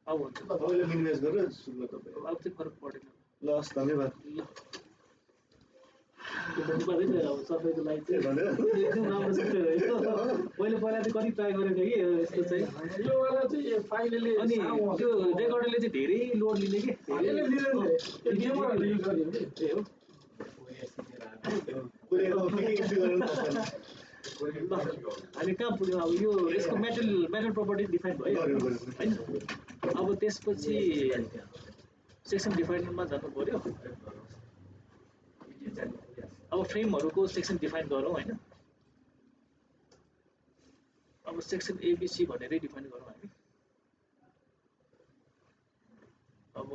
अब हुन्छ तपाईँले मिनिमाइज गरेर सुन्नु तपाईँ अब चाहिँ फरक पर्दैन ल हस् धन्यवाद ल धन्यवादै थियो अब सबैको लागि चाहिँ एकदम राम्रो सुटेर होइन मैले पहिला चाहिँ कति ट्राई गरेको थिएँ कि यस्तो चाहिँ योवाला चाहिँ फाइनली अनि त्यो रेकर्डरले चाहिँ धेरै लोड लिने कि फाइनली लिँदैन त्यो गेमरहरूले युज गर्ने हो ए हो कुनै के इस्यु गर्नु पर्दैन ल हामी कहाँ पुग्यौँ अब यो यसको मेटल प्रपर्टी डिफाइन भयो गऱ्यो होइन अब त्यसपछि सेक्सन डिफाइनमा जानु पर्यो अब फ्रेमहरूको सेक्सन डिफाइन गरौँ होइन अब सेक्सन एबिसी भनेरै डिफाइन गरौँ हामी अब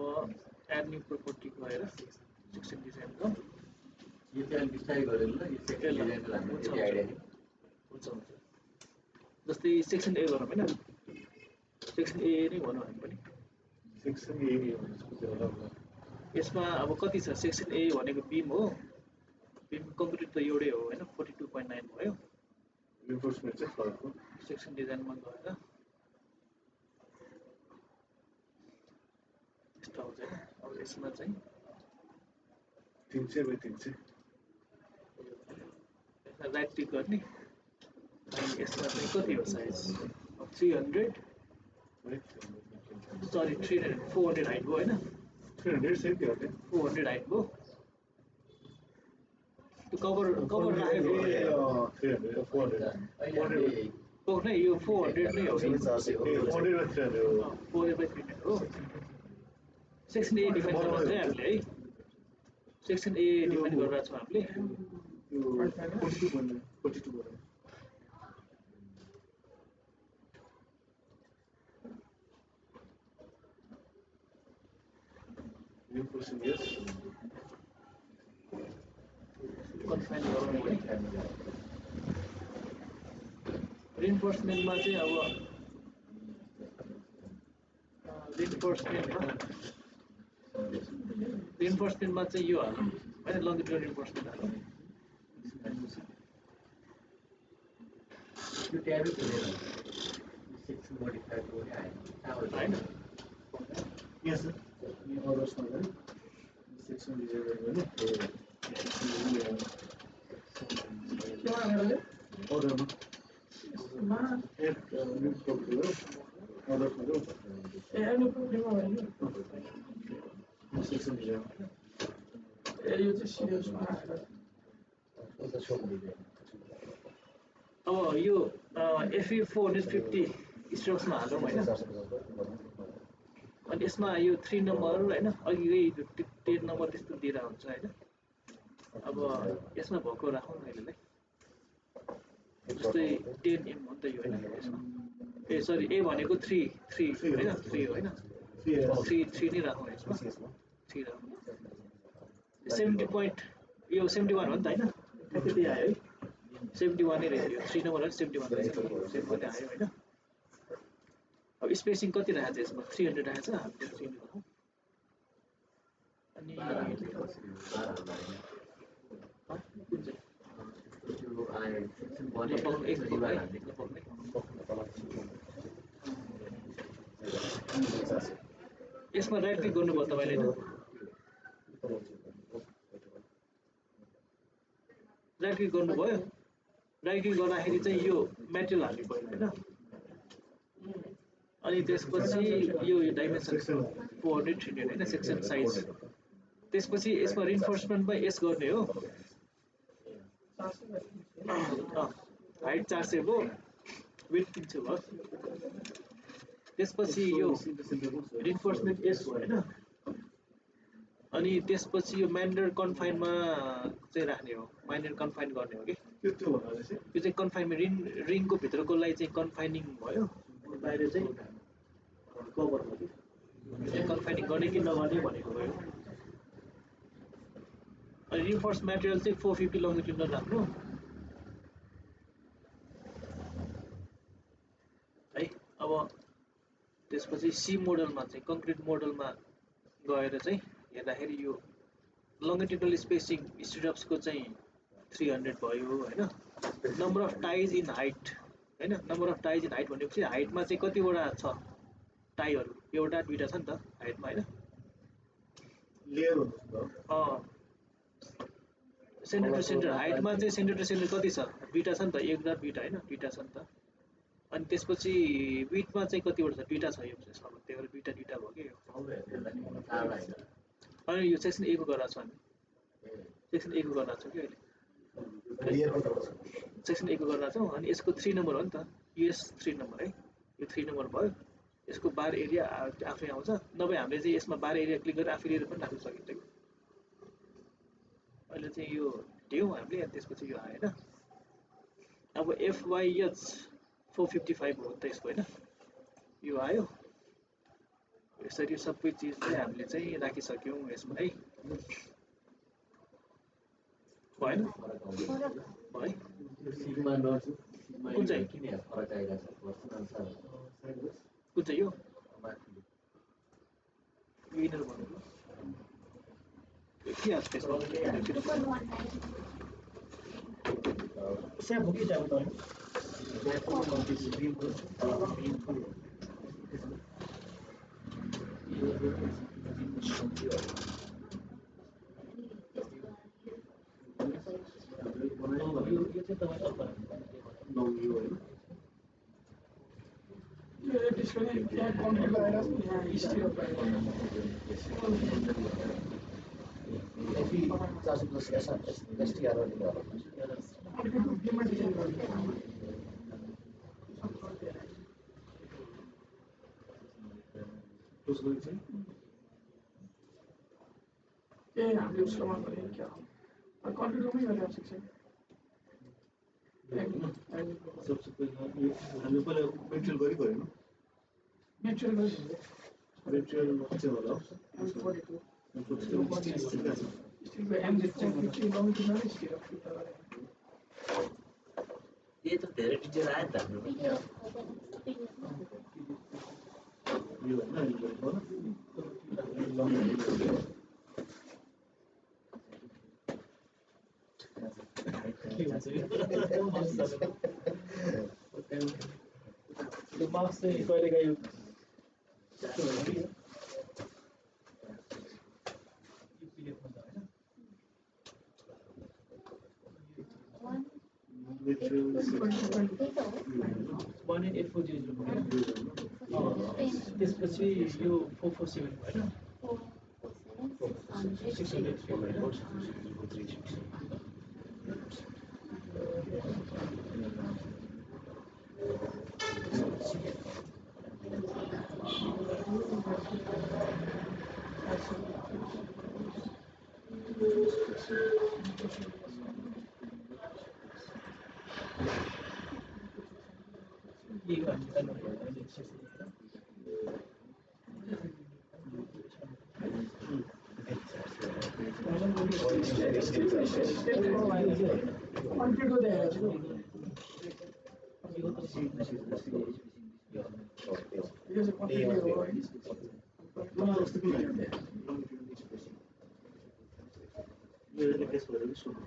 एड न्यू प्रपर्टी गएर सेक्सन डिजाइनको यो चाहिँ बिस्तारै गऱ्यो ल यो सेक्सन डिजाइनको लागि त्यति आइडिया नि हुन्छ जस्तै सेक्सन ए गरौँ होइन सेक्सन ए नै भनौँ हामी पनि सेक्सन ए यसमा अब कति छ सेक्सन ए भनेको बिम हो बिम कङ्क्रिट त एउटै हो होइन 42.9 भयो रिन्फोर्समेन्ट चाहिँ फरक हो सेक्सन डिजाइनमा गएर यस्तो आउँछ होइन अब यसमा चाहिँ 300 बाई 300 राइट क्लिक गर्ने अनि यसमा चाहिँ कति हो साइज 300 सरी 300 400 हाइट भयो होइन 300 सेम के हो 400 हाइट भयो त्यो कभर राखेको 300 400 नै यो 400 नै हो 400 बाई 300 हो 400/300 हो सेक्सन ए डिफाइन गर्नु चाहिँ हामीले है सेक्सन ए डिफाइन गरिरहेको छौँ हामीले यो 42 भन्ने 42 भन्ने रिन्फोर्सिङ यस कन्फाइन गरौँ है रिइन्फोर्समेन्टमा चाहिँ अब रिइन्फोर्समेन्टमा चाहिँ यो हालौँ होइन लङ्गिट्युडल रिइन्फोर्समेन्ट हालौँ त्यो ट्याबै खोलेर सेक्सन मोडिफाई गर्ने होइन यस यो अदर्समा गरे सेक्सन डिजाइन गर्ने केमा गरेर अदरमा एड न्यू प्रपर्टी हो अदरमा हो ए एनु प्रोग्राममा भयो सेक्सन डिजाइन ए यो चाहिँ सिरियसमा आएर अब यो एफई 450 स्ट्रोक्समा हालौँ होइन अनि यसमा यो 3 नम्बर होइन अघिकै 10 नम्बर त्यस्तो दिएर हुन्छ होइन अब यसमा भएको राखौँ न अहिले जस्तै 10 एम हो नि त यो होइन यसमा ए सरी ए भनेको 3 होइन 3 होइन 3 नै राखौँ यसमा 3 राखौँ 70 पोइन्ट यो 71 हो नि त होइन ठ्याक्कै त्यही आयो है 71 नै रहेछ यो 3 नम्बर हो 71 रहेछ सेम मात्रै आयो होइन अब स्पेसिङ कति राखेको छ यसमा 300 राखेको छ हामीले 300 राखौँ अनि कुन चाहिँ यसमा राइट क्लिक गर्नुभयो तपाईँले होइन राइट क्लिक गर्नुभयो राइट क्लिक गर्दाखेरि चाहिँ यो मेटेरियल हाल्नु पर्यो होइन अनि त्यसपछि यो डाइमेन्सन 400 300 होइन सेक्सन साइज त्यसपछि यसमा रिइन्फोर्समेन्टमा एस गर्ने हो हाइट 400 भयो विड्थ 300 भयो त्यसपछि यो रिइन्फोर्समेन्ट एस भयो होइन अनि त्यसपछि यो माइनर कन्फाइनमा चाहिँ राख्ने हो माइनर कन्फाइन गर्ने हो कि त्यो भन्नाले चाहिँ यो चाहिँ कन्फाइनमा रिङको भित्रकोलाई चाहिँ कन्फाइनिङ भयो बाहिर चाहिँ कभर भयो कि कन्फाइनिङ गर्ने कि नगर्ने भनेको भयो अनि रिइन्फोर्स मेटेरियल चाहिँ 450 लङ्गिट्युडल राख्नु है अब त्यसपछि सी मोडलमा चाहिँ कङ्क्रिट मोडलमा गएर चाहिँ हेर्दाखेरि यो लङ्गिट्युडल स्पेसिङ स्ट्रिप्सको चाहिँ 300 भयो होइन number of ties in height होइन number of ties in height भनेपछि हाइटमा चाहिँ कतिवटा छ टाईहरू एउटा दुईटा छ नि त हाइटमा होइन लेयर हुन्छ सेन्टर टु सेन्टर हाइटमा चाहिँ सेन्टर टु सेन्टर कति छ दुईटा छ नि त एक र दुईटा होइन दुईटा छ नि त अनि त्यसपछि विथमा चाहिँ कतिवटा छ दुईटा छ यो चाहिँ सब त्यही भएर दुईटा दुईटा भयो कि यो अनि यो सेक्सन ए को गरेर छ हामी सेक्सन ए को गरेर छौँ कि अहिले सेक्सन ए को गरेर छौँ अनि यसको 3 नम्बर हो नि त युएस 3 नम्बर है यो 3 नम्बर भयो यसको बार एरिया आफै आउँछ नभए हामीले चाहिँ यसमा बार एरिया क्लिक गरेर आफै लिएर पनि राख्न सकिन्छ कि अहिले चाहिँ यो दियौँ हामीले अनि त्यसपछि यो आयो होइन अब FYH 455 हो त यसको होइन यो आयो यसरी सबै चिज चाहिँ हामीले चाहिँ राखिसक्यौँ यसमा है भएन है सिग्मा नट कुन चाहिँ किन फरक आइरहेको छ पर्सनल छ कुन चाहिँ यो माथि विनर भन्नु के आछ त्यसमा स्याप हो कि ट्याब त यो चाहिँ तपाईँ ये डिस्प्ले क्या कॉन्ट्री लगाएगा यहाँ स्टीरियो एफी 410 ऐसा एसटीआर वाला ये हामीले उसको मान करें क्या और कॉन्ट्री में ही लगा सकते हैं सबसे पहिले हामीले पहिला मेटेरियल गरी गऱ्यो न नेचुरल मेटेरियल चाहिँ होला स्टील पे एम जितना किसी लॉन्ग की ना स्टील ये त धेरै डिटेल आयो त हाम्रो यो हैन यो मार्क्स चाहिँ कहिलेकाहीँ यो मेटेरियल 18400 त्यसपछि यो 447 भएन कॉन्ट्री को देगा ये जो कॉन्ट्री हो यो केस गरेर सुरु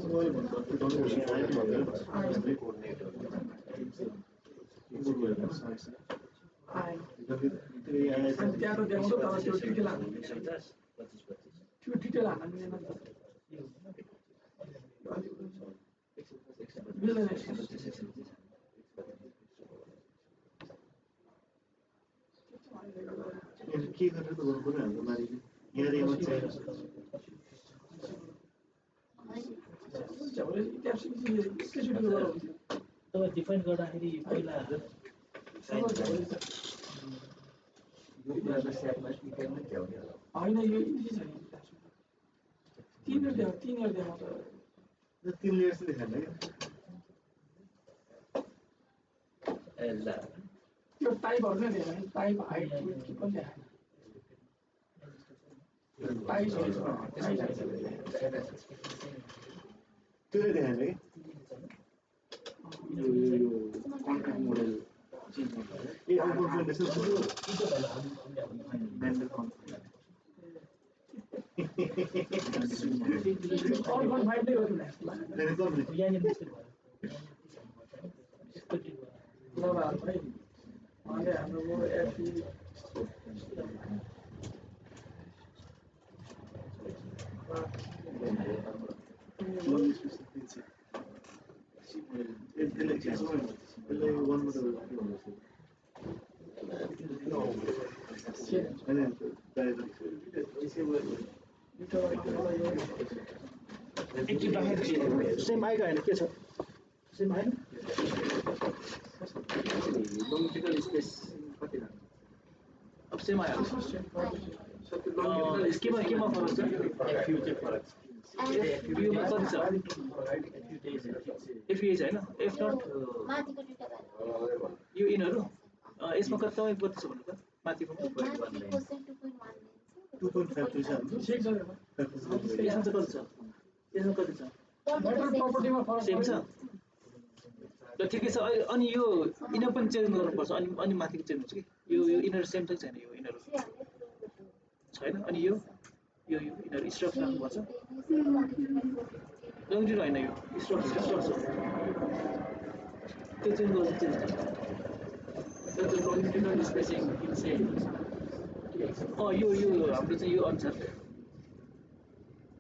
मैले भन्दा त्यो डोनेसन आयो भनेर हामीले कोर्डिनेटर आए त्यो आयो त्यहाँ तो देखाउँछ तर त्यो डिटेल हाल्नु 50 25 त्यो डिटेल हाल्नु मिलेन मिलेन के गरेर त गर्नु पर्यो हाम्रो नारीले यहाँ रेमा चाहिँ जबले त्यहाँ चाहिँ एकैचोटि गरेर हुन्थ्यो तपाईँ डिफाइन गर्दाखेरि पहिला होइन यो इजी छ नि तीन देखाउँछ तीन लेयर्स देखाएन क्या ल त्यो टाइपहरू नै देखाएन टाइप हाइट के पनि देखाएन त्यो देखाएन कि यो कन्ट्र्याक्ट मोडल ए अब मेन्डल कन्ट्र्याक्ट अल 1.5 नै गर्नु यहाँनिर मिस्टेक भयो दबाहरू है उहाँले हाम्रो एफी एकचोटि राखेर सेम आएको होइन के छ सेम आएन लङ्जिकल स्पेस कति लाग्छ अब सेम आयो केमा फरक छ एफयु चाहिँ फरक छ एफयुमा कति छ एफयुएच होइन एफ नट यो इनहरू यसमा कति तपाईँ कति छ भन्नु त माथिको यसमा चाहिँ कति छ यसमा कति छ प्रपर्टीमा फरक सेम छ ल ठिकै छ अनि यो इनर पनि चेन्ज गर्नुपर्छ अनि माथिको चेन्ज हुन्छ कि यो इनर सेम छ कि छैन यो इनर छैन अनि यो इनर स्ट्रक्चर राख्नुपर्छ लङ्जिट्युड होइन यो स्ट्रक्चर त्यो चेन्ज गर्छ चेन्ज लङ्जिटुडल स्पेसिङ सेम यो हाम्रो चाहिँ यो अनुसार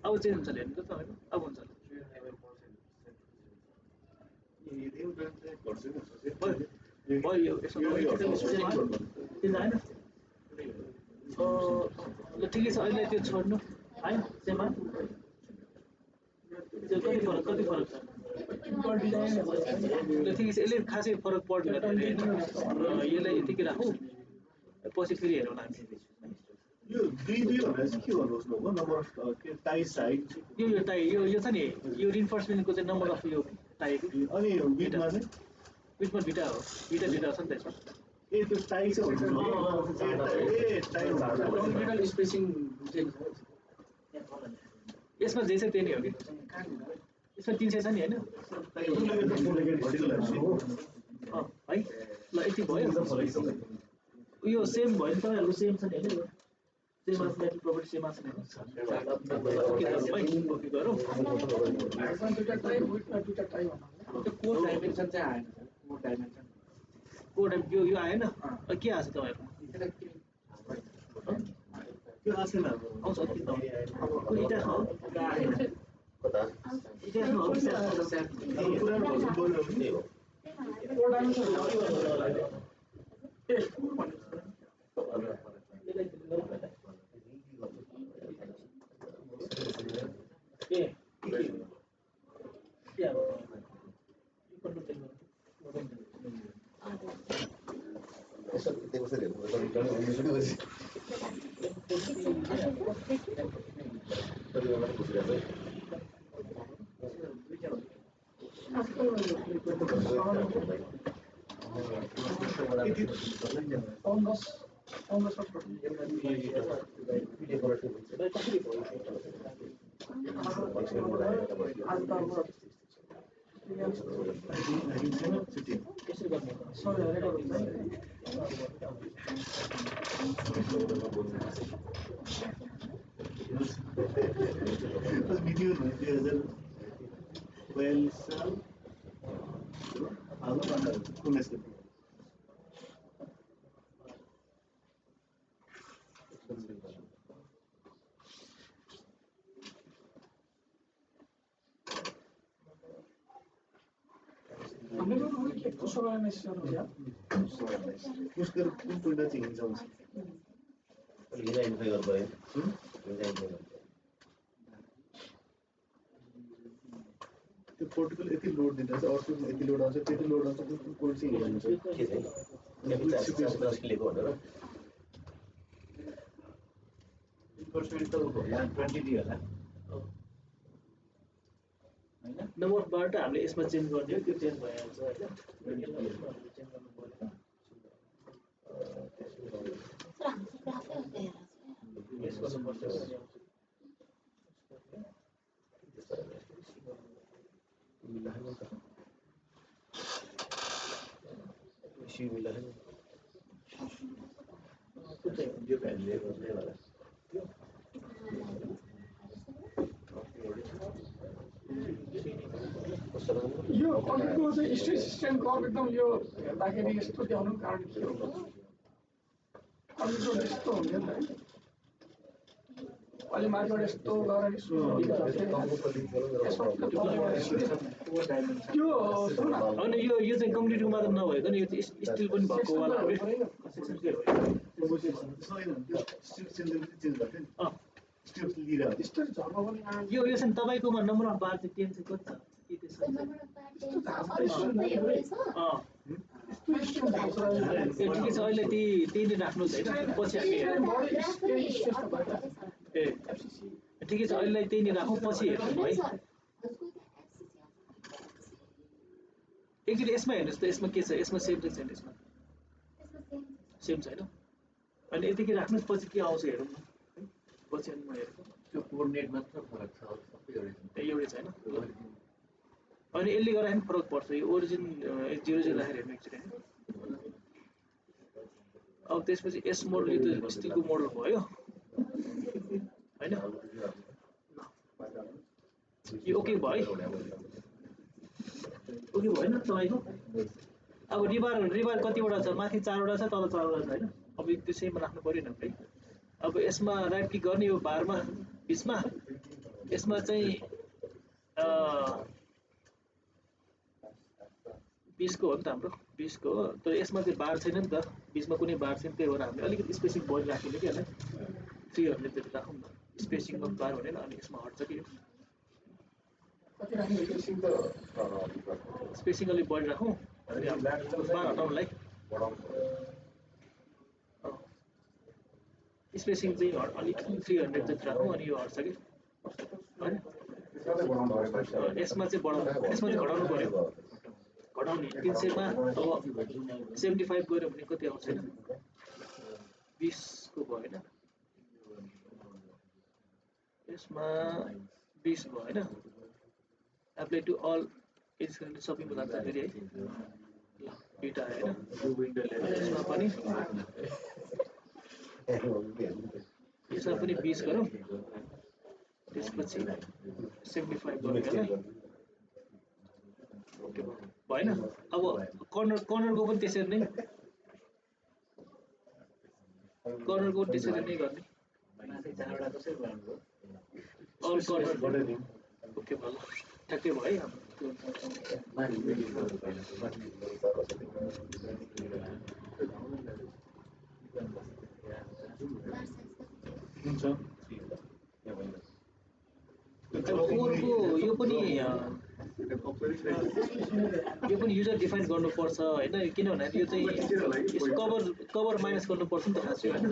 अब चेन्ज हुन्छ हेर्नु त तपाईँको अब हुन्छ भयो यसमा चेन्ज आएन ल ठिकै छ अहिले त्यो छोड्नु आयो सेमा त्यो कति फरक छ ल ठिकै छ यसले खासै फरक पर्दैन यसलाई यतिकै राखौँ पछि फेरि हेरौँ हामी यो दुई भनेर चाहिँ के भन्नुहोस् न नम्बर अफ टाई साइड यो टाई यो छ नि यो रिन्फोर्समेन्टको चाहिँ नम्बर अफ यो टाई अनि विथमा चाहिँ विथमा दुइटा हो दुइटा छ नि त यसमा ए त्यो टाई चाहिँ हुन्छ लङ्जिटुडल स्पेसिङ यसमा जे छ त्यही नै हो कि यसमा 300 छ नि होइन है ल यति भयो यो सेम भयो नि तपाईँहरूको सेम छ नि होइन सेम म्याथमेटिक प्रोपर्टी सेम आछ नि ओके गरौँ दुईटा टाइ विथमा दुईटा टाइ भन्नु त्यो कोड डाइमेन्सन चाहिँ आएन कोड डाइमेन्सन कोड यो आएन के आछ तपाईँहरूको त्यो आएन आउँछ किन अब इटा छ इटा छ पुरानो भर्सन बोल्नु कोड डाइमेन्सन टेस्ट भन्नु भिडियो 2012 साल हाल उन्नाइस पुष्कर कुन पुण्ड चाहिँ हिँड्छ त्यो पोर्टिकल यति लोड दिँदा चाहिँ अर्को यति लोड आउँछ त्यति लोड आउँछ कुन कोड चाहिँ हिँड्छ नम्बरबाट हामीले यसमा चेन्ज गरिदियो त्यो चेन्ज भइहाल्छ होइन चेन्ज गर्नु पर्दैन यसको यो कन्क्रिटको चाहिँ स्ट्रेस स्ट्रेन कर्भ एकदम यो हेर्दाखेरि यस्तो देखाउनु कारण के हो कन्क्रिटको यस्तो हुन्थ्यो नि त अहिले माथिबाट यस्तो गरेर त्यो अनि यो चाहिँ कङ्क्रिटको मात्र नभएको नि यो चाहिँ स्टिल पनि भएको वाला हो यो चाहिँ तपाईँकोमा नम्बर अफ बार चाहिँ 10 चाहिँ कति छ के त्यसो ठिकै छ अहिले त्यही नै राख्नुहोस् होइन पछि हामी ए ठिकै छ अहिले त्यही नै राखौँ पछि हेर्छौँ है एकचोटि यसमा हेर्नुहोस् त यसमा के छ यसमा सेम चाहिँ छैन यसमा सेम छैन अनि यतिकै राख्नुहोस् पछि के आउँछ हेरौँ न पछि अनि म हेर्छु त्यो कोअर्डिनेट मात्र फरक छ सबै एउटै छैन अनि यसले गर्दा पनि फरक पर्छ यो ओरिजिन 0 राखेर हेर्नु एकचोटि अब त्यसपछि एस मोडल यो त स्टिलको मोडल भयो होइन यो ओके भयो ओके भएन तपाईँको अब रिबार कतिवटा छ माथि 4वटा छ तल 4वटा छ होइन अब त्यो सेम राख्नु पऱ्यो नि है अब यसमा राइट क्लिक गर्ने यो बारमा बिचमा यसमा चाहिँ 20 को हो नि त हाम्रो 20 को हो तर यसमा चाहिँ बार छैन नि त बिचमा कुनै बार छैन त्यही भएर हामीले अलिकति स्पेसिङ बढी राखिदियो कि यसलाई 300 जति राखौँ न स्पेसिङ अफ बार भनेर अनि यसमा हट्छ कि स्पेसिङ अलिक बढी राखौँ अनि बार हटाउनलाई स्पेसिङ चाहिँ अलिक 300 जति राखौँ अनि यो हट्छ कि होइन यसमा चाहिँ बढाउनु यसमा चाहिँ घटाउनु पऱ्यो घटाउने 300 मा अब 75 गऱ्यो भने कति आउँछ हैन 20 को भयो हैन यसमा 20 भयो हैन एप्लाई टु अल एज गर्ने सबैमा जान्छ फेरि है ल दुईटा आयो हैन यसमा पनि 20 गरौँ त्यसपछि 75 गरौँ हैन ओके भएन अब कर्नरको पनि त्यसरी नै कर्नरको त्यसरी नै गर्ने अल कर्नर ओके भयो ठ्याक्कै भयो हुन्छ कोरको यो पनि युजर डिफाइन गर्नुपर्छ हैन किनभने यो चाहिँ कभर माइनस गर्नुपर्छ नि त खास यो हैन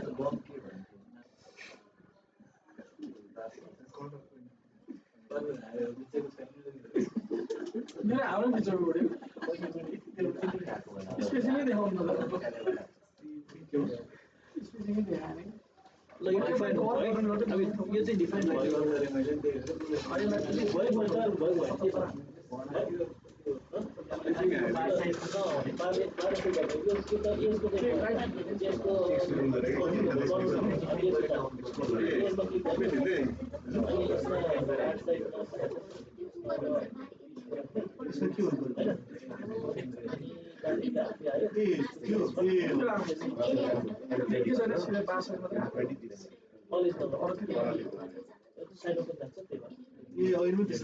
मेरो हाम्रो पिक्चर बढ्यो स्पेसिङ देखाउनु ल स्पेसिङ देखाएँ ल यो डिफाइन भयो अब यो चाहिँ डिफाइन भयो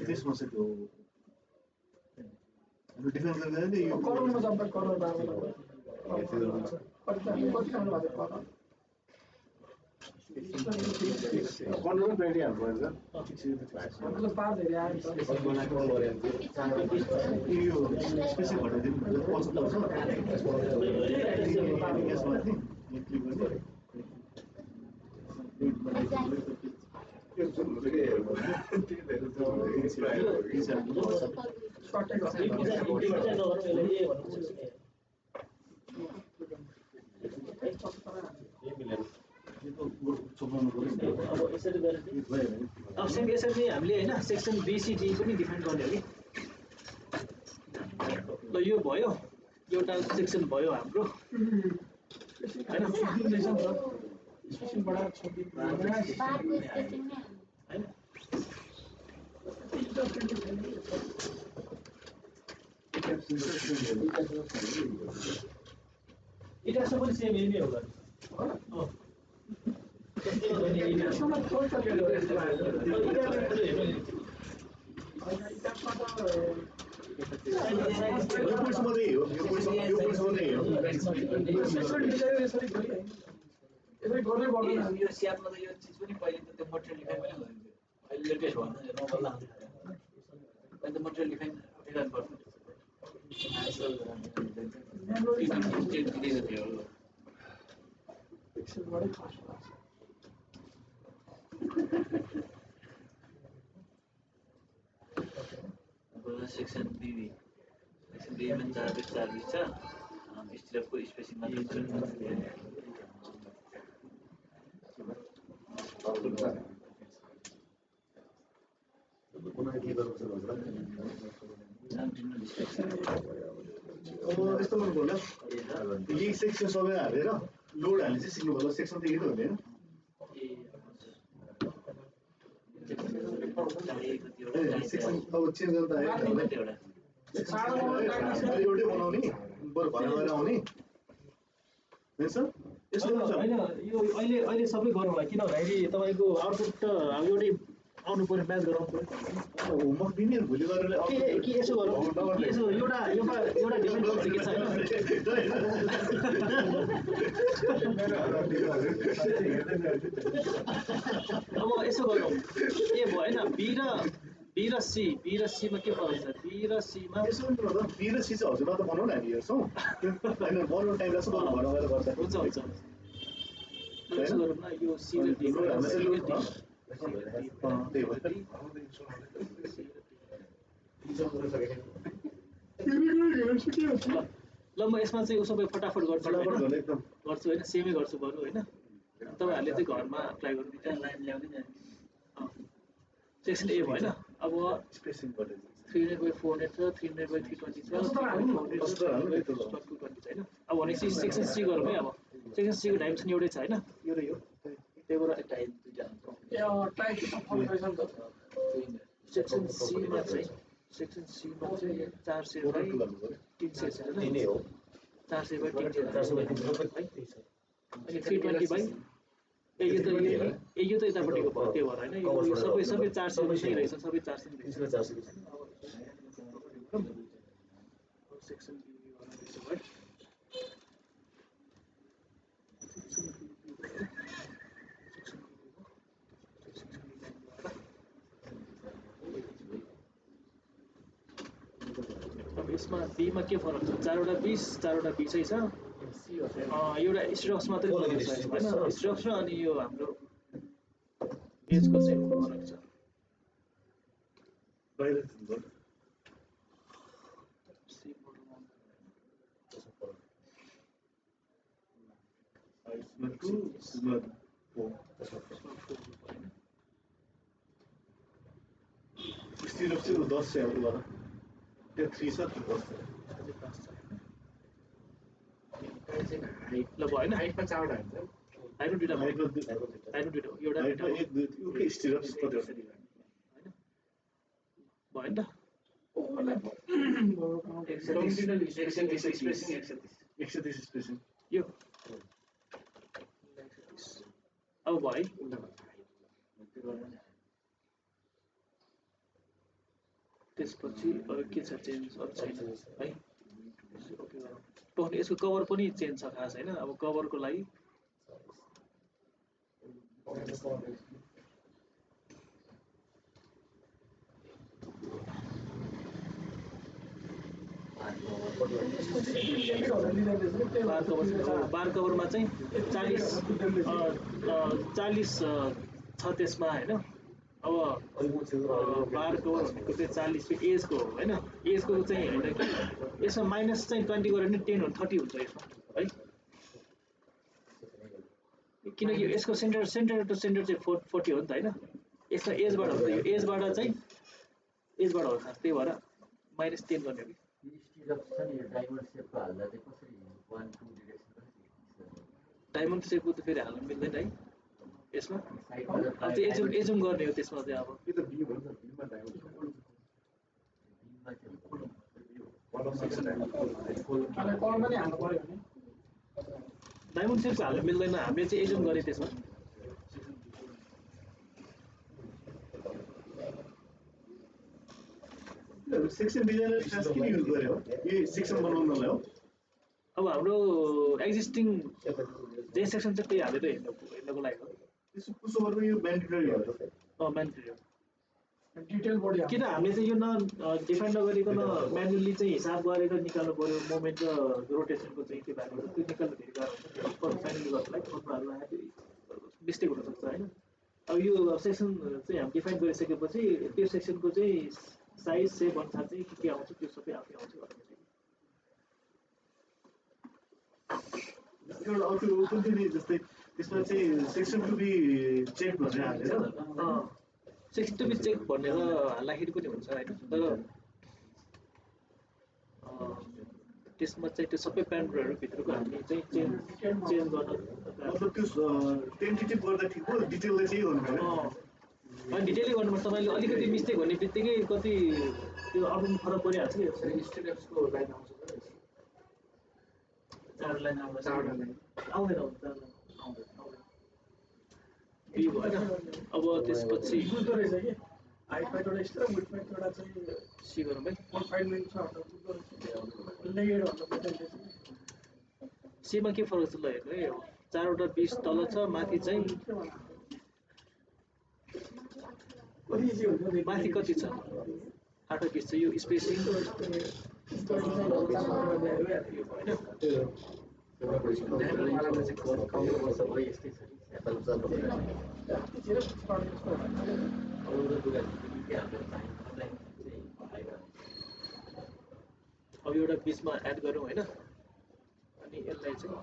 त्यसमा चाहिँ त्यो डिफाइन गर्दा नि यो कर्नरमा जम्प कर्नर बारमा कति खानु भएको कर्नर 20 हाल्नु पर्छ मतलब 5 धेरै आयो यो स्पेसिङ घटाइदिनु पर्छ यसमा नि क्लिक गर्ने अब यसरी हामीले हैन सेक्सन बीसीडी पनि डिफाइन गर्ने हो कि ल यो भयो एउटा सेक्सन भयो हाम्रो हैन स्पेसिङ बढाएर छोड्दिनु हैन इटासमा पनि सेम यही नै होला त्यसमा थोरै त के गरेछ यो पोइन्टसम्म त्यही हो यो पोइन्टसम्म त्यही हो यसरी गर्दै गर्दैन यो स्यापमा त यो चिज पनि पहिले त त्यो मटेरियल डिफाइन पनि गरिन्थ्यो अहिले लेटेस्ट भन्नु नबल्ला अहिले त मटेरियल डिफाइन उठाइरहनु पर्छ सेक्सन बी सेक्सन बी में 4 छ स्टिरअपको स्पेसिङ मात्र छ यस्तो गर्नु पर्ला यी सेक्सन सबै हालेर लोड हाल्ने चाहिँ सिक्नु पर्ला सेक्सन त यही त हुँदैन सेक्सन अब चेन्ज गर्दा एउटै बनाउने बरु घर गएर आउने होइन यो अहिले सबै गरौँ किन भन्दाखेरि तपाईँको आउटपुट त अब एउटै आउनु पर्यो म्याच गराउनु पर्यो होमवर्क दिने भोलि गरेर कि यसो गरौँ यसो एउटा डिफेन्स के छ अब यसो गरौँ के भयो होइन बी र सीमा के फरक छ बी र सीमा यसो बी र सी चाहिँ हजुरमा त बनाउन हामी हेर्छौँ होइन बनाउनु टाइम लाग्छ बरु घर गएर गर्दा हुन्छ यसो गरौँ न यो सी र डी त्यही भएर ल म यसमा चाहिँ सबै फटाफट गर्छु होइन सेमै गर्छु बरु होइन तपाईँहरूले चाहिँ घरमा अप्लाई गर्नु त्यहाँ लाइन ल्याउँदै जाने सेक्सन ए भएन अब 300/400 छ 300/320 छ 220 होइन अब भनेपछि सेक्सन सी गरौँ है अब सेक्सन सी को डाइमेन्सन एउटै छ होइन यो र यो त्यही भएर टाइप दुईटा सेक्सन सी मा चाहिँ 400/300 दिने हो 400/300 अनि 320 यो त यतापट्टिको भयो त्यो भएर होइन यो सबै 400 नै रहेछ सबै 400 नै रहेछ सेक्सन बी गर्नु है अब यसमा बीमा के फरक छ 4वटा 20 4वटा 20 छ एउटा स्ट्रक्स मात्रै फरक छ हैन स्ट्रक्स र अनि यो हाम्रो एजको चाहिँ फरक छ बाहिर स्टिरअप चाहिँ 10 छ हाम्रो घर त्यो 3 छ 10 छ ल भएन हाइटमा 4वटा हुन्छ हाइटमा दुईटा एउटा एक दुई ओके स्टिरअप भएन त स्पेसिङ यो अब भयो त्यसपछि के छ चेन्ज छैन है ओके यसको कभर पनि चेन्ज छ खास हैन अब कभरको लागि बार कभरमा चाहिँ 40 छ त्यसमा हैन अब बार कभरको चाहिँ 40 एजको हो हैन एजको चाहिँ हैन कि यसमा माइनस चाहिँ 20 गरेर नि 10 हो 30 हुन्छ यसमा है किनकि यसको सेन्टर टु सेन्टर चाहिँ 40 हो नि त हैन यसको एजबाट हो यो एजबाट हो खास त्यही भएर -10 गर्ने हो कि डायमन्ड सेपको त फेरि हाल्न मिल्दैन है यसमा अब त्यो एजुम गर्ने हो त्यसमा चाहिँ अब यो त बी भन्छ बीमा डायमन्ड अनि कलमा नि हाल्नु पर्यो भने डायमन्ड सेपको हाल्नु मिल्दैन हामीले चाहिँ एजेन्ट गरेँ त्यसमा सेक्सन डिजाइनर क्लास किन युज गर्यो यो सेक्सन बनाउनलाई हो अब हाम्रो एक्जिस्टिङ जे सेक्सन चाहिँ त्यही हालेर हेर्नको लागि हो त्यसो पुसो गर्नु यो म्यान्डेटरी हो म्यान्डेटरी हो डिटेल बडी किन हामीले चाहिँ यो डिफाइन नगरिकन म्यानुअली चाहिँ हिसाब गरेर निकाल्नु पर्यो मोमेन्ट र रोटेसनको चाहिँ त्यो भएको त्यो निकाल्नु धेरै गाह्रो हुन्छ म्यानुअली गर्नलाई फोटोहरूलाई मिस्टेक हुनसक्छ होइन अब यो सेक्सन चाहिँ हामी डिफाइन गरिसकेपछि त्यो सेक्सनको चाहिँ साइज सेप अनुसार चाहिँ के आउँछ त्यो सबै आफै आउँछ एउटा अर्को कुन चाहिँ जस्तै त्यसमा चाहिँ सेक्सन टु बी चेक भनेर हालेर सेक्सन टु बी चेक भनेर हाल्दाखेरि पनि हुन्छ होइन तर त्यसमा चाहिँ त्यो सबै प्यारामिटरहरू भित्रको हामीले चाहिँ चेन्ज गर्न मतलब त्यो टेन्टेटिभ गर्दा ठिक हो डिटेललाई चाहिँ गर्नु पर्यो अनि डिटेलै गर्नुपर्छ तपाईँले अलिकति मिस्टेक भन्ने बित्तिकै कति त्यो आउटपुट फरक परिहाल्छ कि स्टेटसको लाइन आउँछ चार लाइन आउँदैन आउँदैन भएन अब त्यसपछि बुझ्दो रहेछ कि हाइट फाइट एउटा एक्स्ट्रा विथ फाइट एउटा चाहिँ सी गरौँ है 1.5 मिनट छ भनेर बुझ्दो रहेछ लेयर भन्दा बुझ्दैन सीमा के फरक छ ल हेर्नु है चारवटा पिस तल छ माथि चाहिँ माथि कति छ 8 पिस छ यो स्पेसिङ अब एउटा पिसमा एड गरौँ होइन अनि यसलाई चाहिँ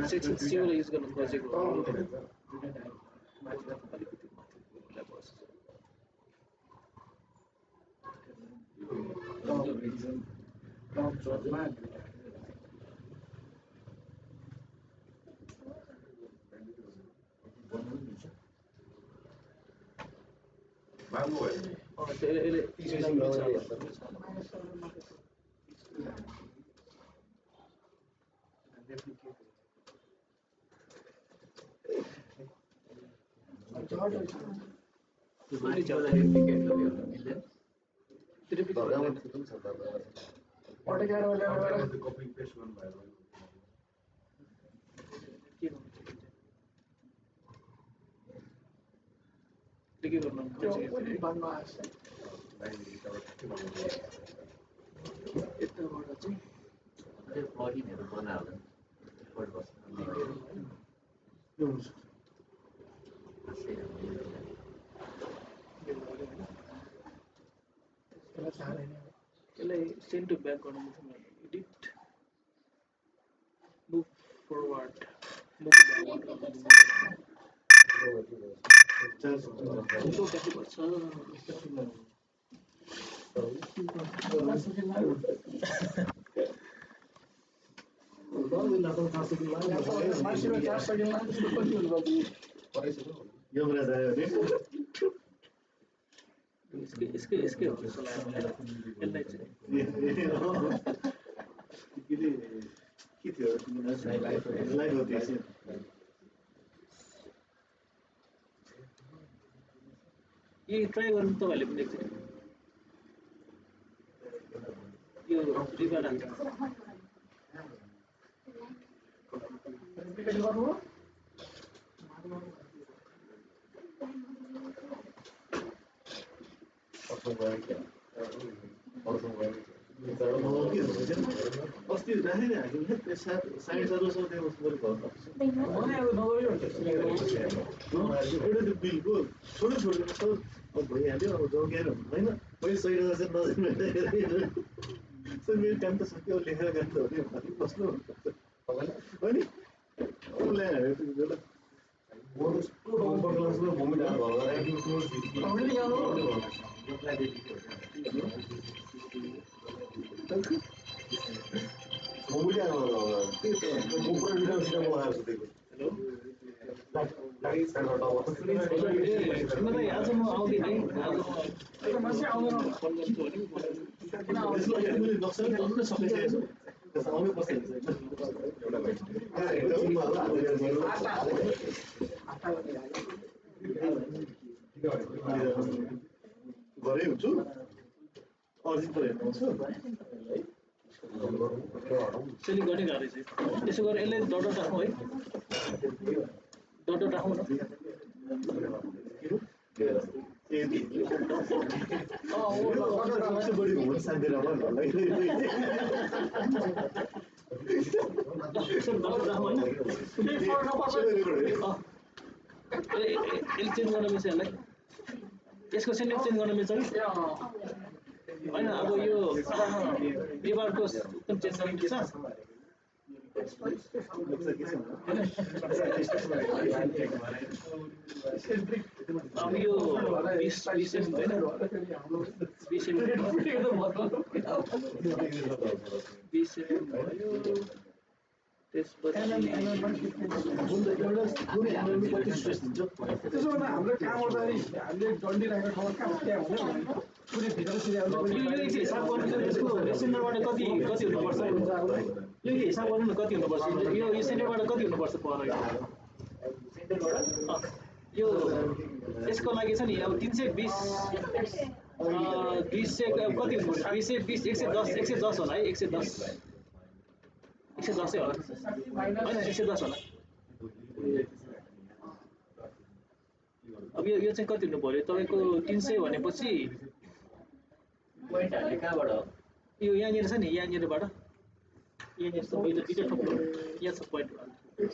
सेक्सन सीलाई युज गर्नु खोजेको अलिकति के गर्नु यताबाट चाहिँ प्लगिनहरू बनायो यसलाई सेन्ड टु ब्याक गर्नु एडिट मुभ फरवर्ड मुभ कति पर्छ इसके हो जस्तो लाग्यो मलाई यसलाई चाहिँ के थियो लाइट हो त्यो ये ट्राई गर्नु तपाईँहरूले पनि देख्छ यो रिबाला अस्ति राखेर हामीले साढे 400 एउटा त्यो बिलको छोडो छोडिदिनु सर अब भइहाल्यो अब जोगिएर होइन मैले 100,000 चाहिँ नजिक सर मेरो काम त सक्यो लेखेर काम त हो नि बस्नु होइन मलाई आज म आउँदिनँ है आज त्यो मान्छे आउँदैन फोन गर्छु भने किन आउँदैन गरे हुन्छु अर्जित पो हेर्नु आउँछु सेलिङ गर्ने गाह्रो चाहिँ त्यसो गरेर यसले डट राखौँ है डट राखौँ न बढी घुम्न शान्ति राख्नु राखौँ होइन यसले चेन्ज गर्न मिल्छ यसलाई यसको सेन्टेन्स चेन्ज गर्न मिल्छ कि होइन अब यो नेवारको चेन्ज गर्न मिल्छ अब यो 20 सेकेन्ड होइन 20 सेकेन्ड भयो त्यसपछि त्यसो भन्दा हाम्रो काम गर्दाखेरि हामीले डन्डी राखेको ठाउँमा कहाँ त्यहाँ हुँदैन पुरै भित्र यो हिसाब गर्नु यसको सेन्टरबाट कति हुनुपर्छ यो हिसाब गर्नु न कति हुनुपर्छ यो सेन्टरबाट कति हुनुपर्छ पर यो यसको लागि छ नि अब 320 200 कति हुनुपर्छ 220 110 110 होला है 110 110 होला होइन 110 होला अब यो चाहिँ कति हुनु पर्यो तपाईँको 300 भनेपछि पोइन्ट हाल्ने कहाँबाट हो यो यहाँनिर छ नि यहाँनिरबाट यहाँनिर छ दुईटा थप्लो यहाँ छ पोइन्ट 35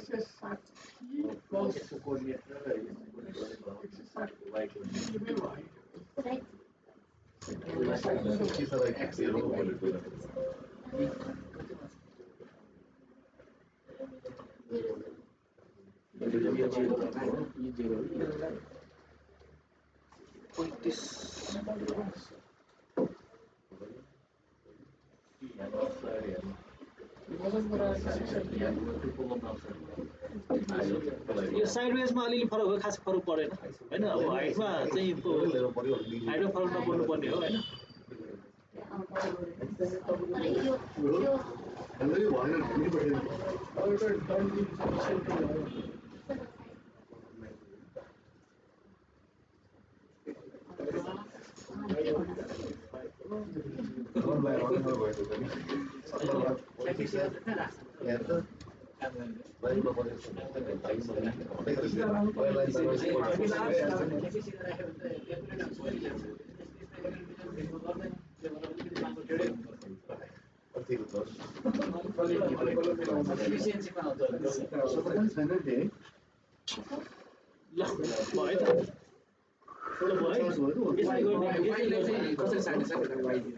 यो साइडवेजमा अलिअलि फरक हो खास फरक परेन हैन अब हाइटमा चाहिँ हाइटमा फरक नपर्नु पर्ने हो हैन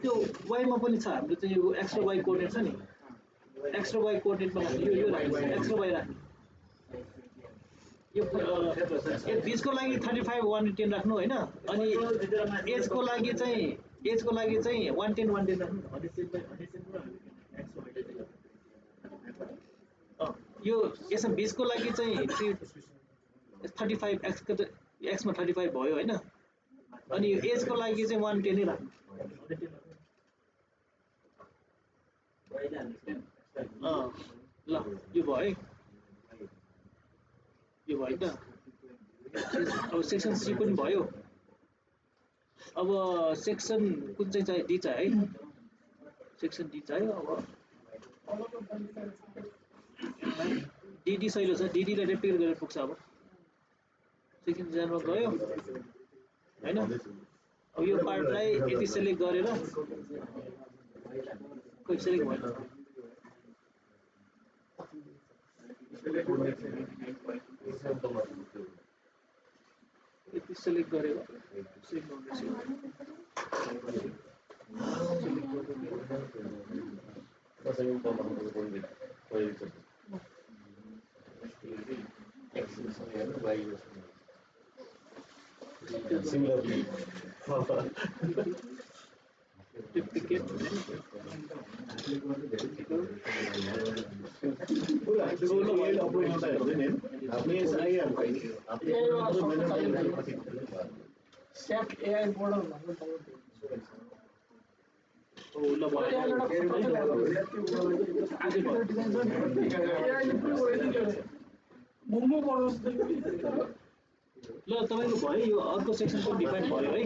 त्यो वाइमा पनि छ हाम्रो चाहिँ यो एक्स र वाइ कोअर्डिनेट छ नि एक्स र वाइ कोअर्डिनेटमा यो राख्नु एक्स र वाइ राख्नु यो बिचको लागि 35 110 राख्नु हैन अनि एजको लागि चाहिँ 110 राख्नु यो यसमा बिचको लागि चाहिँ 35 एक्स मा 35 भयो हैन अनि यो एजको लागि चाहिँ 110 नै राख्नु ल यो भयो है यो भयो त अब सेक्सन सी पनि भयो अब सेक्सन कुन चाहिँ चाहियो डी चाहियो है सेक्सन डी चाहियो अब डिडी सहिलो छ डिडीलाई रेप्लिकेट गरेर पुग्छ अब सेक्सन डिजाइनमा गयो हैन अब यो पार्टलाई यति सेलेक्ट गरेर खोइ सेलेक्ट भयो यति सेलेक्ट गरेर सेभ गर्दैछ Similarly. duplicate SAP AI model भन्नु पर्यो ल भयो मोमो बनाउँछ ल तपाईको भयो यो अर्को सेक्सन पनि डिफाइन भयो है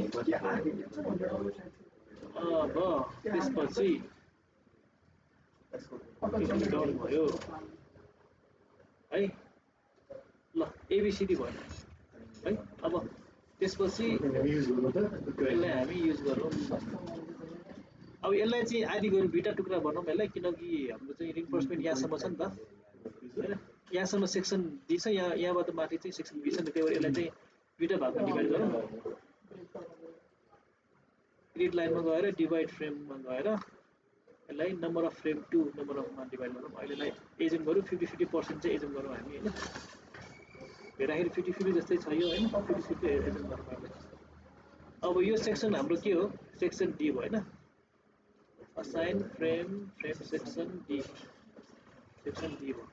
अब त्यसपछि डाउन भयो है ल एबिसिडी भयो है अब त्यसपछि यसलाई हामी युज गरौँ अब यसलाई चाहिँ आदि गरौँ दुईटा टुक्रा बनाऊँ यसलाई किनकि हाम्रो चाहिँ रिइन्फोर्समेन्ट यहाँसम्म छ नि त हैन यहाँसम्म सेक्सन डी छ यहाँबाट माथि चाहिँ सेक्सन बी छ नि त्यही भएर यसलाई चाहिँ दुईटा भागमा डिभाइड गरौँ ग्रिड लाइनमा गएर डिभाइड फ्रेममा गएर यसलाई नम्बर अफ फ्रेम 2 नम्बर अफमा डिभाइड गरौँ अहिलेलाई एजुम गरौँ 50-50% चाहिँ एजुम गरौँ हामी हैन हेर्दाखेरि 50-50 जस्तै छ यो हैन 50-50 एजुम गरौँ अहिले अब यो सेक्सन हाम्रो के हो सेक्सन डी भयो हैन assign frame section D section D हो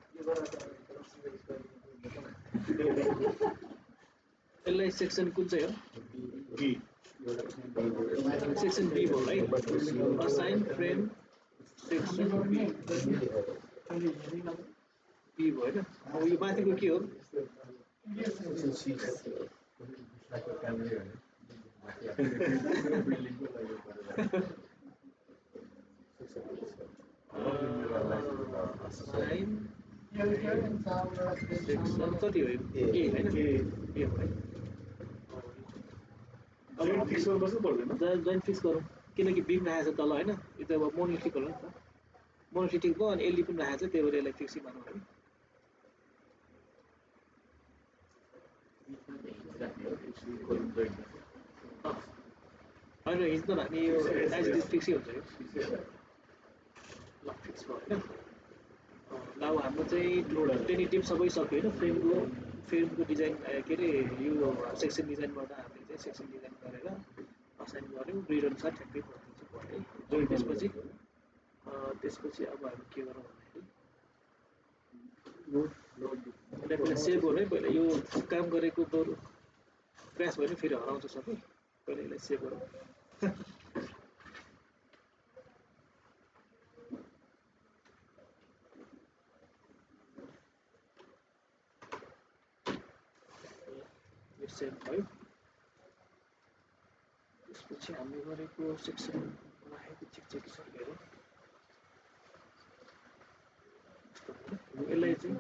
यसलाई सेक्सन कुन चाहिँ हो डी सेक्सन बी भयो है assign frame section B भयो हैन अब यो माथिको के हो assign section कति हो ए हैन ए हो है अब फिक्स गर्नुपर्छ पर्दैन जोइन फिक्स गरौँ किनकि बिम राखेको छ तल हैन यो त अब मोनोलिथिक होला नि त मोनोलिथिक भयो अनि एलडी पनि राखेको छ त्यही भएर यसलाई फिक्सै मानौँ है होइन हिज नभने यो एज इट इज फिक्सै हुन्छ यो ल फिक्स भयो हैन ल अब हाम्रो चाहिँ टेनिटिभ सबै सक्यो हैन फ्रेमको डिजाइन के अरे यो सेक्सन डिजाइनबाट हामीले चाहिँ सेक्सन डिजाइन गरेर असाइन गर्यौँ ग्रिड अनुसार ठ्याक्कै गरिदिन्छ भयो है त्यसपछि अब हामी के गरौँ भन्दाखेरि पहिला सेभ गर्नु है पहिला यो काम गरेको दोहोरो क्रास भयो भने फेरि हराउँछ सबै पहिला यसलाई सेभ गरौँ सेभ भयो त्यसपछि हामीले गरेको सेक्सन राखेको ठिक छ हेरौँ यसलाई चाहिँ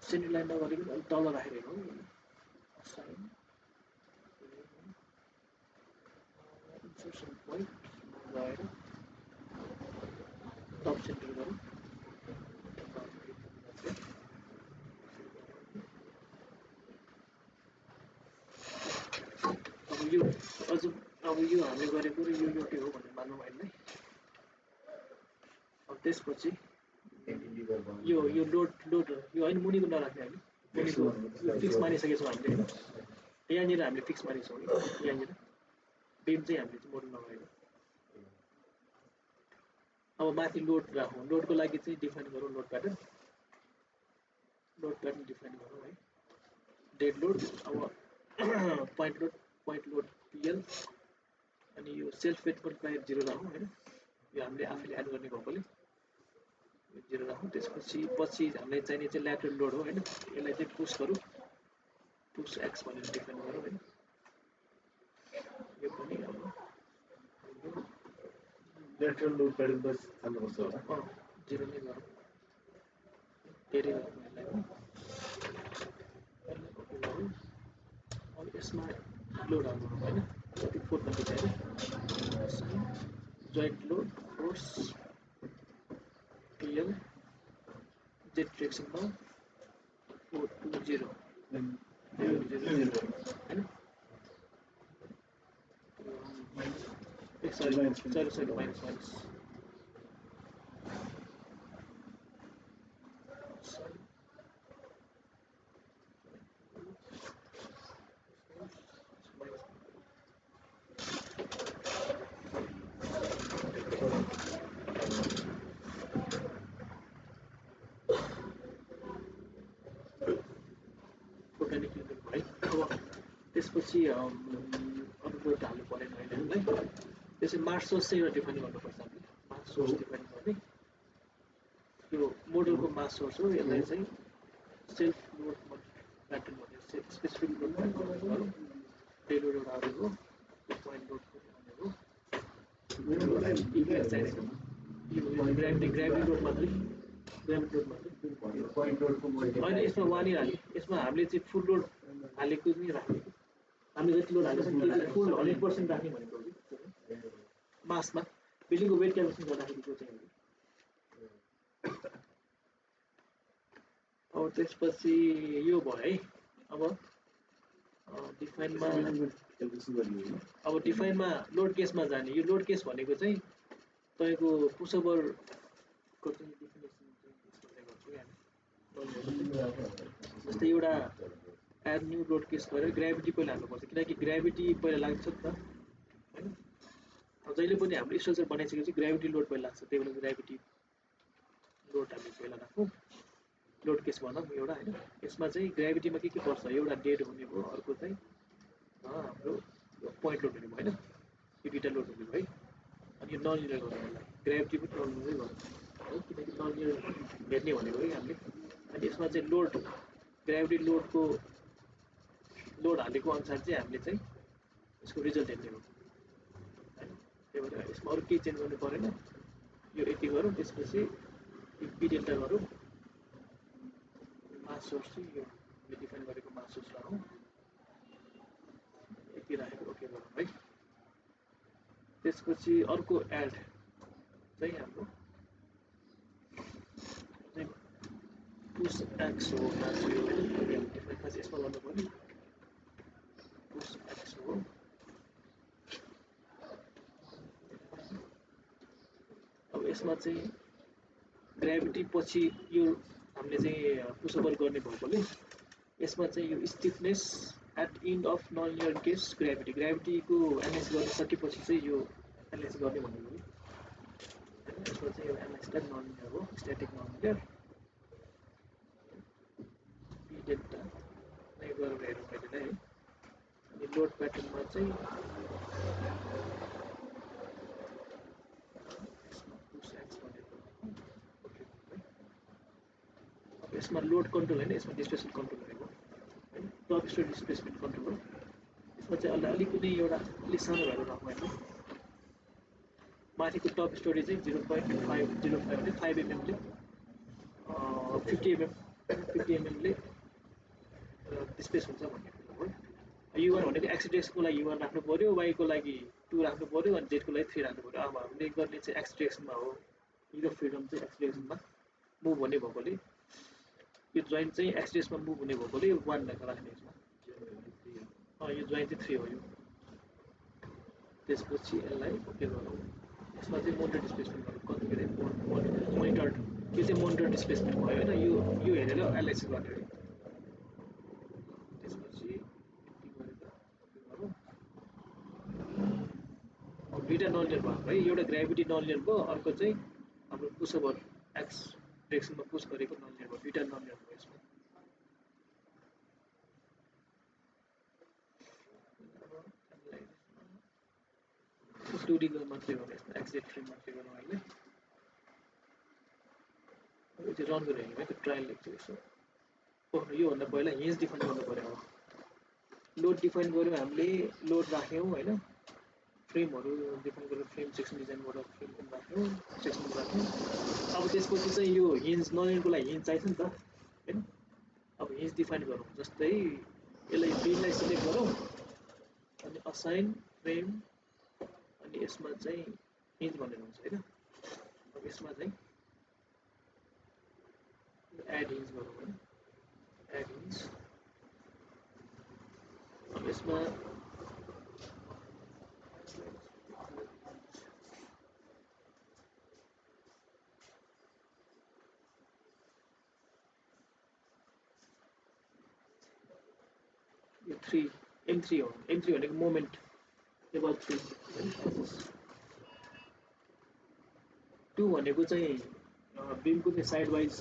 सेन्टर लाइन नगरेको अलिक तल राखेर हेरौँ इन्सर्सन पोइन्ट गएर टप सेन्टर गरौँ यो अझ अब यो हामीले गरेको र यो एउटै हो भनेर मानौँ होइन अब त्यसपछि यो लोड यो होइन मुनिको नराख्ने हामी मुनिको फिक्स मानिसकेछौँ हामीले होइन यहाँनिर हामीले फिक्स मानेछौँ यहाँनिर बिम चाहिँ हामीले चाहिँ मोड्नु नभएको अब माथि लोड राखौँ लोडको लागि चाहिँ डिफाइन गरौँ लोड प्याटर्न डिफाइन गरौँ है डेड लोड अब पोइन्ट लोड पिएल अनि यो सेल्फ वेट मल्टिप्लायर 0 राखौँ होइन यो हामीले आफूले एड गर्ने भएकोले 0 राखौँ त्यसपछि हामीलाई चाहिने चाहिँ ल्याटरल लोड हो होइन यसलाई चाहिँ पुस गरौँ पुस एक्स भनेर डिफाइन गरौँ होइन यो पनि अब ल्याटरल लोड प्याटर्न बस हाल्नुपर्छ होला 0 नै गरौँ धेरै गरौँ यसलाई अब यसमा लोड हाल्नु होइन कति 4 भन्ने चाहिँ जोइन्ट लोड फोर्स PL जेट फ्रिक्सनमा 420 हैन sorry minus गर्ने किलोमिटर भयो अब त्यसपछि अरू लोड हाल्नु परेन अहिले हामीलाई त्यसपछि मास सोर्स चाहिँ एउटा डिफाइन गर्नुपर्छ हामीले मास सोर्स डिफाइन गर्ने यो मोडलको मास सोर्स हो यसलाई चाहिँ सेल्फ लोड प्याटर्न भनेर स्पेसिफिक लोड प्याटर्न गरौँ पेलोड एउटा अरू हो पोइन्ट लोडको भनेको ग्राभिटी लोड मात्रै होइन यसमा वानी हाल्ने यसमा हामीले चाहिँ फुल लोड हालेको नै राख्ने हामीले जति लोड हालेको छ त्यति फुल 100% राख्ने भनेको हो कि मासमा बिल्डिङको वेट क्यालकुलेसन गर्दाखेरिको चाहिँ अब त्यसपछि यो भयो है अब डिफाइनमा अब डिफाइनमा लोड केसमा जाने यो लोड केस भनेको चाहिँ तपाईँको पुसओभरको चाहिँ डेफिनेसन जस्तै एउटा एड न्यू लोड केस गरेर ग्राभिटी पहिला हाल्नुपर्छ किनकि ग्राभिटी पहिला लाग्छ नि त होइन जहिले पनि हाम्रो स्ट्रक्चर बनाइसकेपछि ग्राभिटी लोड पहिला लाग्छ त्यही भएर ग्राभिटी लोड हामीले पहिला राखौँ लोड केस भनौँ एउटा होइन यसमा चाहिँ ग्राभिटीमा के पर्छ एउटा डेड हुने भयो अर्को चाहिँ हाम्रो पोइन्ट लोड हुने भयो होइन यो दुईवटा लोड हुने भयो है अनि यो नन लिनियर गर्नु होला ग्राभिटी पनि नन लिनियर गर्नु है किनकि नन लिनियर हेर्ने भनेको है हामीले अनि यसमा चाहिँ लोड ग्राभिटी लोडको लोड हालेको अनुसार चाहिँ हामीले चाहिँ यसको रिजल्ट हेर्ने हो होइन त्यही भएर यसमा अरू केही चेन्ज गर्नु परेन यो यति गरौँ त्यसपछि पी डेल्टा गरौँ मास सोर्स चाहिँ यो डिफाइन गरेको मास सोर्स राखौँ यति राखेको ओके गरौँ है त्यसपछि अर्को एड चाहिँ हाम्रो पुस एक्स हो मास यो होइन खास यसमा गर्नु पर्ने पुस एक्स हो अब यसमा चाहिँ ग्राभिटी पछि यो हामीले चाहिँ पुसओभर गर्ने भएकोले यसमा चाहिँ यो stiffness at end of non linear case ग्राभिटीको एनालाइसिस गर्न सकेपछि चाहिँ यो एनालाइसिस गर्ने भनेको होइन यसमा चाहिँ यो एनालाइसिस नन लिनियर हो static non linear P delta नै गरेर हेरौँ पहिला है अनि लोड प्याटर्नमा चाहिँ यसमा लोड कन्ट्रोल होइन यसमा डिस्प्लेसमेन्ट कन्ट्रोल भनेको होइन टप स्टोर डिस्प्लेसमेन्ट कन्ट्रोल हो यसमा चाहिँ अलिकति एउटा अलिक सानो भएर राखौँ होइन माथिको टप स्टोरी चाहिँ 0.505 भने 5 mm ले 50 mm ले डिस्प्लेस हुन्छ भन्ने कुरो हो U1 भनेको एक्सिडेक्सको लागि U1 राख्नु पऱ्यो वाईको लागि 2 राख्नु पऱ्यो अनि जेडको लागि 3 राख्नु पऱ्यो अब हामीले गर्ने चाहिँ एक्सिडेक्सनमा हो हिरो फ्रिडम चाहिँ एक्सिडेक्सनमा मुभ हुने भएकोले यो जोइन्ट चाहिँ एक्सिडेक्समा मुभ हुने भएकोले 1 राख्ने यसमा यो जोइन्ट चाहिँ 3 हो यो त्यसपछि यसलाई ओके गरौँ यसमा चाहिँ मोनिटर डिस्प्लेसमेन्ट गरौँ कति के अरे मोनिटर यो चाहिँ मोनिटर डिस्प्लेसमेन्ट भयो होइन यो हेरेर एनालाइसिस गर्ने हो त्यसपछि दुईवटा नन लिनियर भयो है एउटा ग्राभिटी नन लिनियर भयो अर्को चाहिँ हाम्रो पुसओभर एक्स डिरेक्सनमा पुस गरेको नन लिनियर भयो दुईवटा नन लिनियर भयो यसमा 2D को मात्रै हो यसमा एक्जेक्ट फ्रेम मात्रै गरौँ अहिले यो चाहिँ रन गरेर हेर्नु है त्यो ट्रायल लेख्छु यसो योभन्दा पहिला हिन्ज डिफाइन गर्नु पर्यो अब लोड डिफाइन गर्यो हामीले लोड राख्यौँ होइन फ्रेमहरू डिफाइन गरेर फ्रेम सेक्सन डिजाइनबाट फ्रेम राख्यौँ सेक्सन राख्यौँ अब त्यसपछि चाहिँ यो हिन्ज नलिनको लागि हिन्ज चाहिन्छ नि त होइन अब हिन्ज डिफाइन गरौँ जस्तै यसलाई बिमलाई सिलेक्ट गरौँ अनि असाइन फ्रेम अनि यसमा चाहिँ हिन्ज भनेर हुन्छ होइन अब यसमा चाहिँ एड हिन्ज गरौँ होइन एड हिन्ज अब यसमा यो 3 M3 हो M3 भनेको मोमेन्ट एबभ 3 2 भनेको चाहिँ बिमको चाहिँ साइड वाइज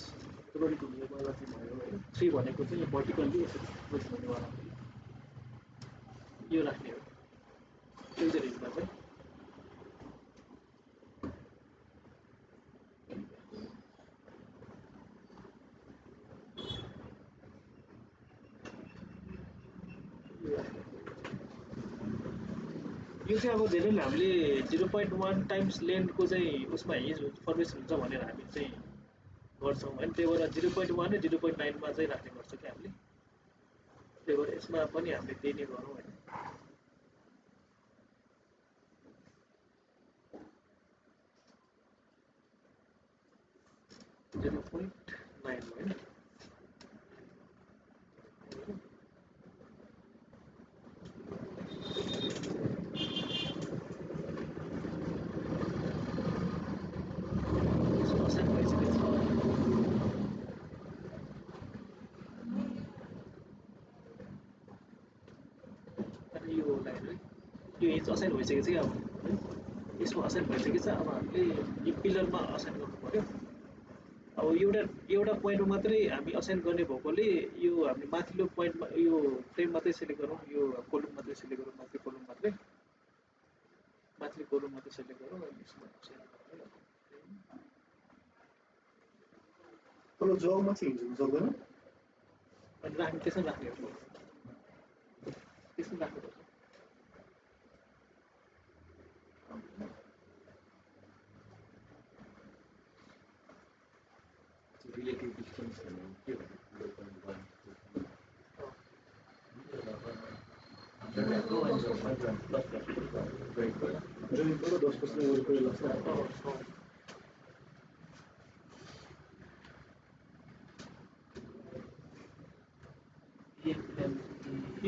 रोटेट हुने वाला चाहिँ भयो होइन 3 भनेको चाहिँ भर्टिकल्ली रोटेट हुने वाला यो राख्ने हो युजर इन्डमा चाहिँ यो चाहिँ अब धेरै हामीले 0.1 टाइम्स लेन्थको चाहिँ उसमा फर्मेसन हुन्छ भनेर हामी चाहिँ गर्छौँ होइन त्यही भएर 0.1 र 0.9 मा चाहिँ राख्ने गर्छौँ क्या हामीले त्यही भएर यसमा पनि हामीले त्यही नै गरौँ होइन 0.9 होइन असाइन भइसकेको छ अब यसमा असाइन भइसकेको छ अब हामीले यो पिलरमा असाइन गर्नु पर्यो अब एउटा पोइन्टमा मात्रै हामी असाइन गर्ने भएकोले यो हामीले माथिल्लो पोइन्टमा यो फ्रेम मात्रै सिलेक्ट गरौँ यो कोलम मात्रै सिलेक्ट गरौँ माथि कोलम मात्रै सिलेक्ट गरौँ अनि यसमा असाइन गरौँ तल जबमा चाहिँ हिँड्नु सक्दैन अनि राख्ने त्यसमा राख्ने हो त्यसमा राख्नुपर्छ relative distance के भन्ने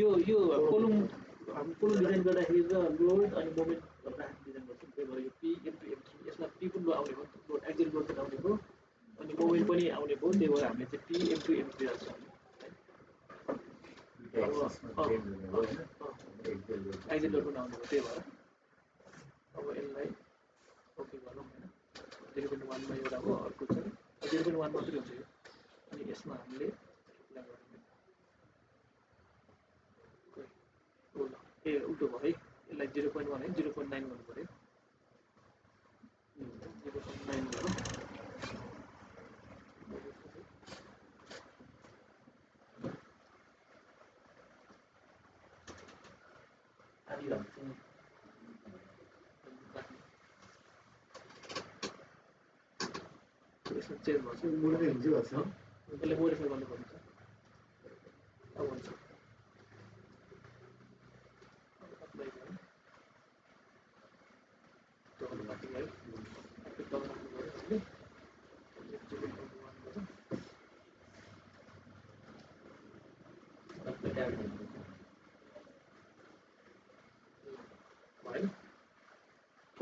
यो कोलम हामी कोलम डिजाइन गर्दाखेरि र लोड अनि मोमेन्ट राखेर डिजाइन गर्छौँ त्यही भएर यो पी इन्टु एम3 यसमा पी पनि आउने भयो लोड एक्जेल लोड पनि आउने भयो अनि मोमेन्ट पनि आउने भयो त्यही भएर हामीले चाहिँ पी इन्टु एम3 राख्छौँ एक्जेल लोड पनि आउने भयो त्यही भएर अब यसलाई ओके गरौँ होइन 0.1 मा एउटा हो अर्को चाहिँ 0.1 मात्रै हुन्छ यो अनि यसमा हामीले ए उल्टो भयो है यसलाई 0.1 है 0.9 गर्नु पर्यो 0.9 गरौँ यसमा चेन्ज गर्छ मोडिफाई हुन्छ भन्छ यसले मोडिफाई गर्नुपर्छ अब हुन्छ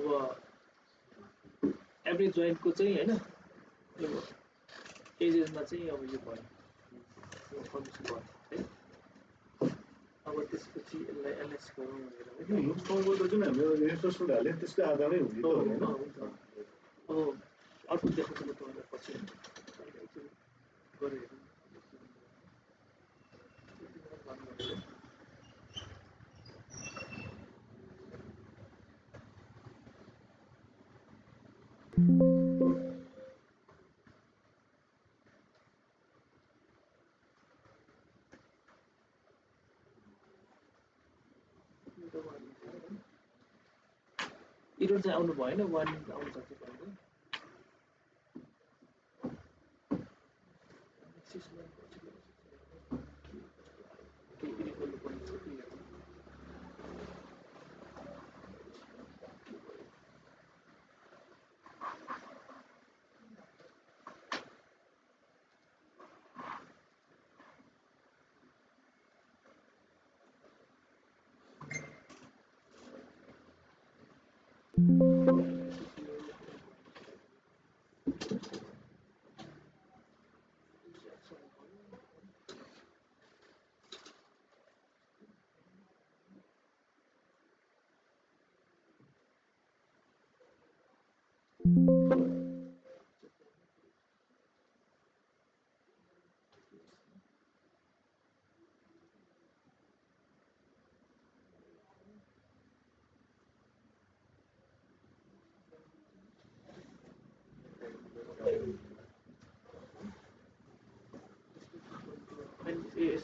अब एभरेज जोइन्टको चाहिँ होइन यो एजेसमा चाहिँ अब यो भयो यो फर्मेसन भयो है अब त्यसपछि यसलाई एलएस गरौँ भनेर नुकसानको जुन हाम्रो इन्ट्रेस्टमेन्ट हाल्यो त्यसको आधारै हुने त होइन अब अर्को देखाउँछु म तपाईँलाई पछि गरेर इरोड चाहिँ आउनु भएन 1 आउनु सक्छ तपाईँको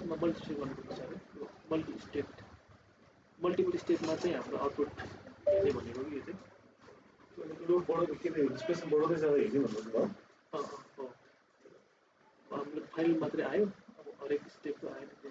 यसमा मल्टिस्टेट गर्नुपर्छ है मल्टिपल स्टेटमा चाहिँ हाम्रो आउटपुट हेर्ने भनेको कि यो चाहिँ लोड बढाउँदै के अरे स्पेस बढाउँदै जाँदा हेर्ने भन्नु भयो हो हाम्रो फाइल मात्रै आयो अब हरेक स्टेपको आएन त्यो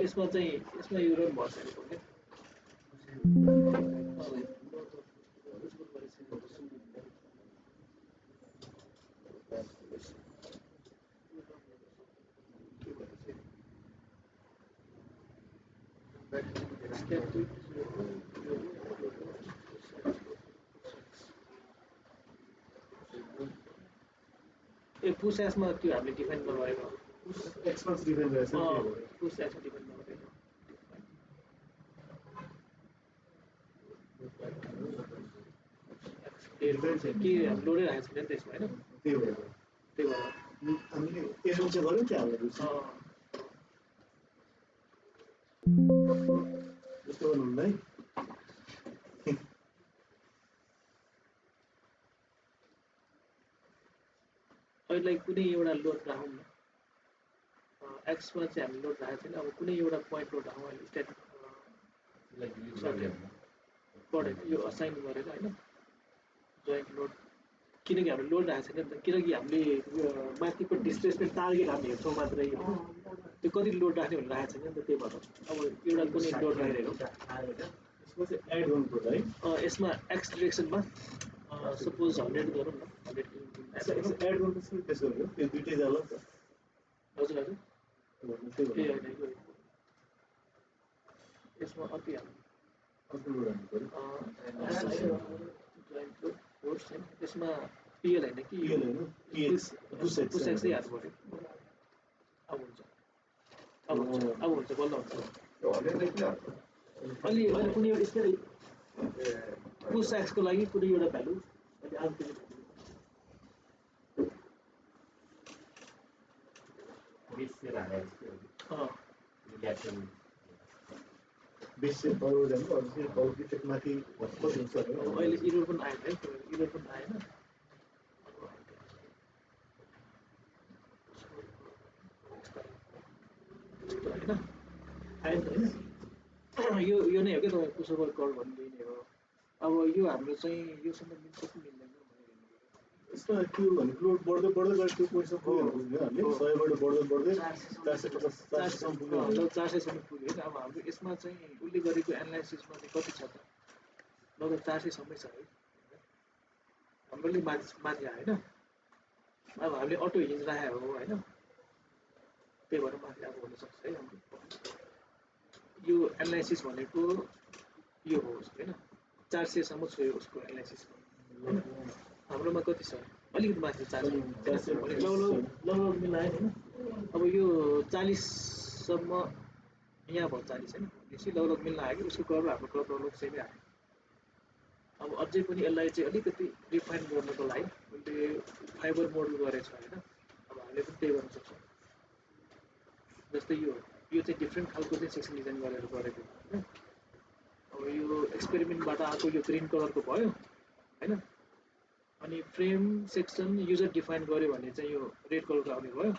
यसमा चाहिँ यसमा यो रन भर्छ ए पुश एसमा त्यो हामीले डिफाइन नगरेको एक्सपेन्स डिफाइन गरेछ पुश एसमा डिफाइन नगरेको के लोडै राखेको छैन त्यसमा होइन त्यही भएर हामीले त्यसो चाहिँ गऱ्यौँ त्यो हाल्नु यस्तो गर्नुहुन्न है अहिले कुनै एउटा लोड राखौँ न एक्समा चाहिँ हामी लोड राखेको छैन अब कुनै एउटा पोइन्ट लोड राखौँ अहिले स्टेट पढेर यो असाइन गरेर होइन जोइन्ट लोड किनकि हामीले लोड राखेको छैन नि त किनकि हामीले माथिको डिस्प्लेसमेन्ट टार्गेट हामी हेर्छौँ मात्रै त्यो कति लोड राख्ने भनेर राखेको छैन नि त त्यही भएर अब एउटा कुनै लोड राखेको यसमा चाहिँ एड गर्नुपर्छ है यसमा एक्स डिरेक्सनमा सपोज 100 गरौँ न 100 एड गर्नुपर्छ त्यसो हो त्यो दुइटै जाला नि त हजुर हजुर ए होइन यसमा अति यसमा पिएल होइन कि पुसेक्सै हाल्नु पऱ्यो अब हुन्छ अब हुन्छ बल्ल हुन्छ अहिले कुनै एउटा यस्तै पुसेक्सको लागि कुनै एउटा भ्यालु अहिले अर्को बेसी बरु जान्छ माथि अहिले इरोड पनि आएन है इरोड पनि आएन होइन आएन होइन यो नै हो क्या तपाईँ पुसोभर कर भन्ने नै हो अब यो हाम्रो चाहिँ योसँग मिल्छ कि मिल्दैन यसमा त्यो भनेको लोड बढ्दै बढ्दै गएर त्यो पैसा पुग्यो हामीले 100बाट बढ्दै 450 पुग्यो 400सम्म पुग्यो होइन अब हाम्रो यसमा चाहिँ उसले गरेको एनालाइसिसमा चाहिँ कति छ त लगभग 400सम्मै छ है हाम्रोले माथि आएन अब हामीले अटो हिन्ज राखेको हो होइन त्यही भएर माथि अब हुनसक्छ है हाम्रो यो एनालाइसिस भनेको यो हो उसको होइन 400सम्म छ उसको एनालाइसिस होइन हाम्रोमा कति छ अलिकति माथि 400 लगभग मिलायो होइन अब यो 40सम्म यहाँ भयो 40 होइन बेसी लगभग मिल्न आयो कि उसको कर्भ हाम्रो कर्भ लगभग सेमै आयो अब अझै पनि यसलाई चाहिँ अलिकति रिफाइन गर्नको लागि उसले फाइबर मोडल गरेको छ होइन अब हामीले पनि त्यही गर्न सक्छौँ जस्तै यो चाहिँ डिफ्रेन्ट खालको चाहिँ सेक्सन डिजाइन गरेर गरेको होइन अब यो एक्सपेरिमेन्टबाट आएको यो ग्रिन कलरको भयो होइन अनि फ्रेम सेक्सन युजर डिफाइन गर्यो भने चाहिँ यो रेड कलरको आउने भयो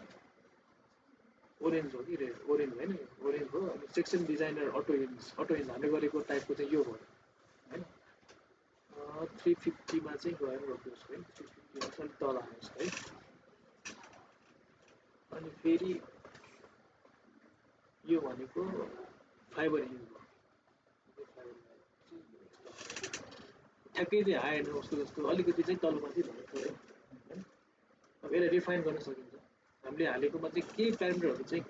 ओरेन्ज हो कि रेड ओरेन्ज होइन ओरेन्ज हो अनि सेक्सन डिजाइनर अटो हिन्ज हामीले गरेको टाइपको चाहिँ यो भयो होइन 350 मा चाहिँ गएर रोक्नुहोस् है 350 अलिक तल आउँछ है अनि फेरि यो भनेको फाइबर हिन्ज भयो ठ्याक्कै चाहिँ आएन उसको जस्तो अलिकति चाहिँ तलमाथि भएको है। अब यसलाई रिफाइन गर्न सकिन्छ हामीले हालेकोमा चाहिँ केही प्यारामिटरहरू चाहिँ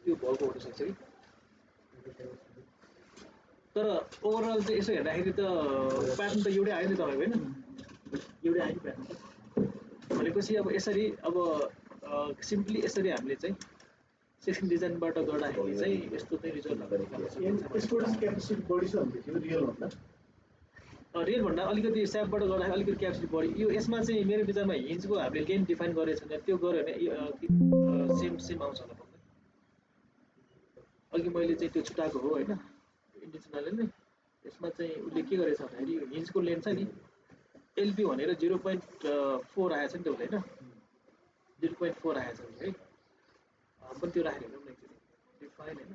त्यो भएको हुनसक्छ कि तर ओभरअल चाहिँ यसो हेर्दाखेरि त प्याटर्न त एउटै आयो नि तपाईँको होइन एउटै आयो नि प्याटर्न त भनेपछि अब यसरी अब सिम्पली यसरी हामीले चाहिँ सेक्सन डिजाइनबाट गर्दाखेरि चाहिँ यस्तो चाहिँ रिजल्टहरू निकाल्न सकिन्छ स्टोरेज क्यापेसिटी बढी छ भनेदेखि रियलभन्दा रियलभन्दा अलिकति स्यापबाट गर्दाखेरि अलिकति क्यापेसिटी बढी यो यसमा चाहिँ मेरो विचारमा हिन्जको हामीले लेन्थ डिफाइन गरेको छैन त्यो गऱ्यो भने सेम आउँछ होला भन्दै अघि मैले चाहिँ त्यो छुट्याएको हो होइन इन्डिसनलले नै यसमा चाहिँ उसले के गरेछ भन्दाखेरि यो हिन्जको लेन्थ छ नि एलपी भनेर 0.4 आएछ नि त उसले होइन 0.4 आएछ है पनि त्यो राखेर हेरौँ न एकचोटि डिफाइन होइन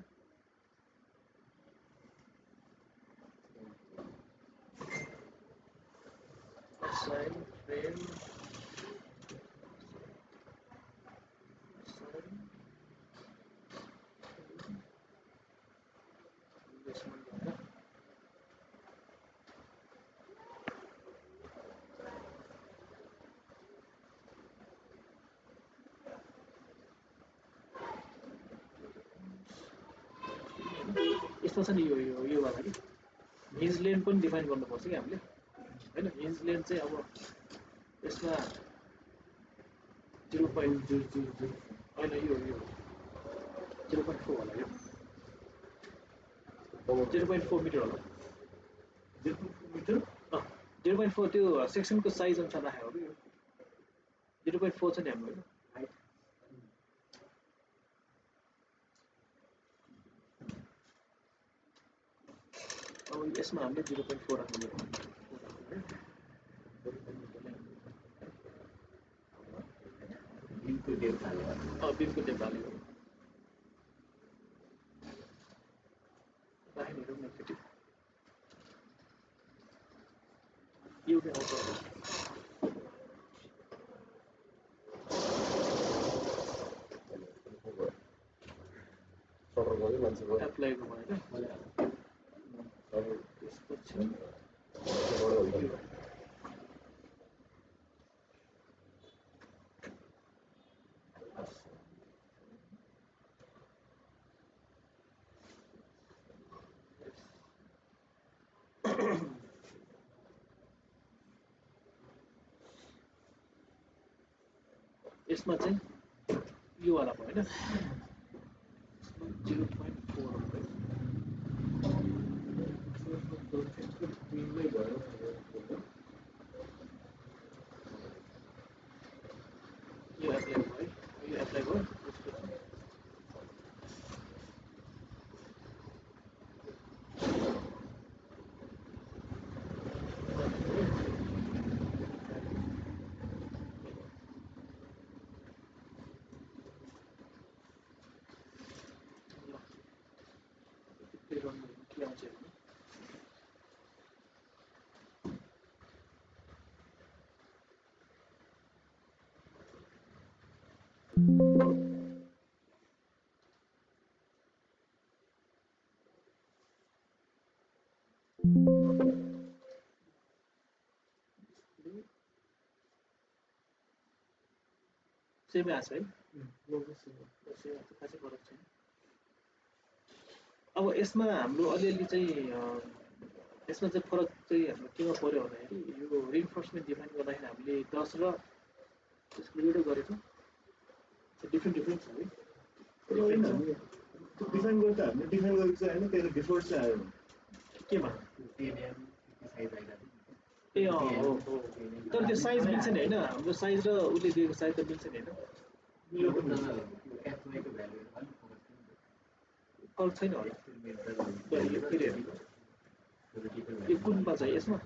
assign frame यस्तो छ नि यो वाला कि हिन्ज लेन्थ पनि डिफाइन गर्नुपर्छ कि हामीले होइन हिन्ज लेन्थ चाहिँ अब यसमा 0.000 होइन यो 0.4 होला यो 0.4 मिटर होला 0.4 मिटर 0.4 त्यो सेक्सनको साइज अनुसार राखेको हो कि यो 0.4 छ नि हाम्रो होइन हाइट अब यसमा हामीले 0.4 राख्नु बिमको डेप्थ हालेर बिमको डेप्थ हालेको राखेर हेरौँ न एकचोटि एउटै आउँछ एप्लाईको भयो होइन त्यसपछि यसमा चाहिँ यो वाला भयो होइन 0.4 यो एप्लाई भयो यो एप्लाई भयो सेमै आएको है खासै फरक छैन अब यसमा हाम्रो अलिअलि चाहिँ यसमा चाहिँ फरक चाहिँ हाम्रो केमा पर्यो भन्दाखेरि यो रिइन्फोर्समेन्ट डिफाइन गर्दाखेरि हामीले 10 र त्यसको एउटै गरेछौँ डिफ्रेन्ट छ है डिफाइन गर्दा हामीले डिफाइन गरेको चाहिँ होइन त्यसले डिफल्ट चाहिँ आयो केमा साइज आइरहेको ए हो तर त्यो साइज मिल्छ नि होइन हाम्रो साइज र उसले दिएको साइज त मिल्छ नि होइन फरक छैन होला यो फेरि यो कुनमा छ यसमा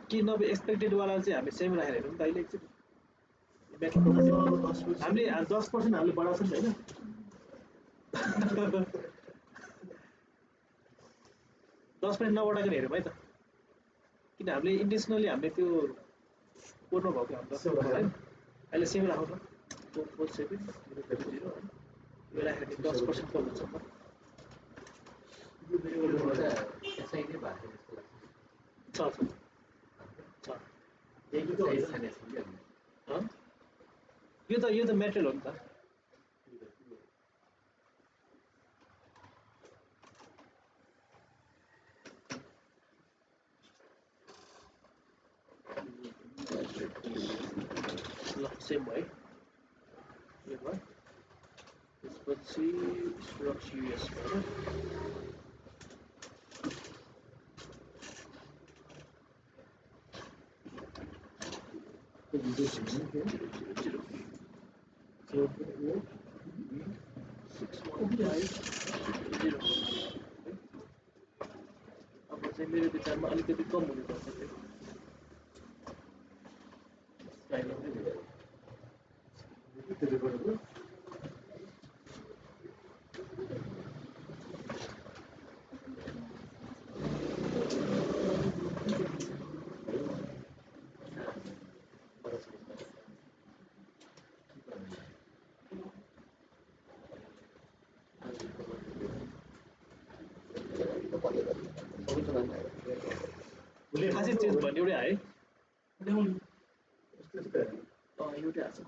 कि नभए एक्सपेक्टेडवाला चाहिँ हामी सेम राखेर हेरौँ त अहिले एकचोटि हामीले 10% हामीले बढाएको छ नि होइन 10% नबढाइकन हेरौँ है त किन हामीले इन्टेन्सनली हामीले त्यो कोड्नु भएको हाम्रो होइन अहिले सेम राखौँ न 447 0 यो राखेर 10% कम हुन्छ एउटा एसआई नै भएको जस्तो लाग्छ छ यही साइज छैन कि यो त मेटेरियल हो नि त ल सेम भयो यो भयो त्यसपछि स्ट्रक्स युएस भयो अब चाहिँ मेरो विचारमा अलिकति कम हुनुपर्छ त्यो खासै चेन्ज भन्ने एउटै आयो एउटै आएको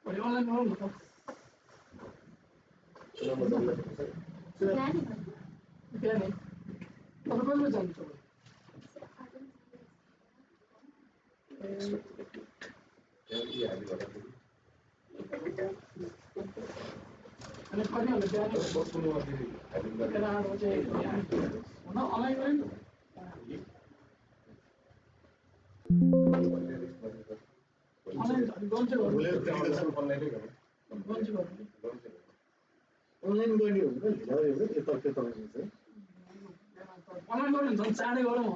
अनलाइन गरौँ न त बिहानै तपाईँ कहिले जान्छ अनि कहिले होला बिहानै हुन अनलाइन गऱ्यो नि अनलाइन गर्ने हो भने ढिला हुन्छ यताउता हुन्छ अनलाइन गऱ्यो भने झन् चाँडै गरौँ हो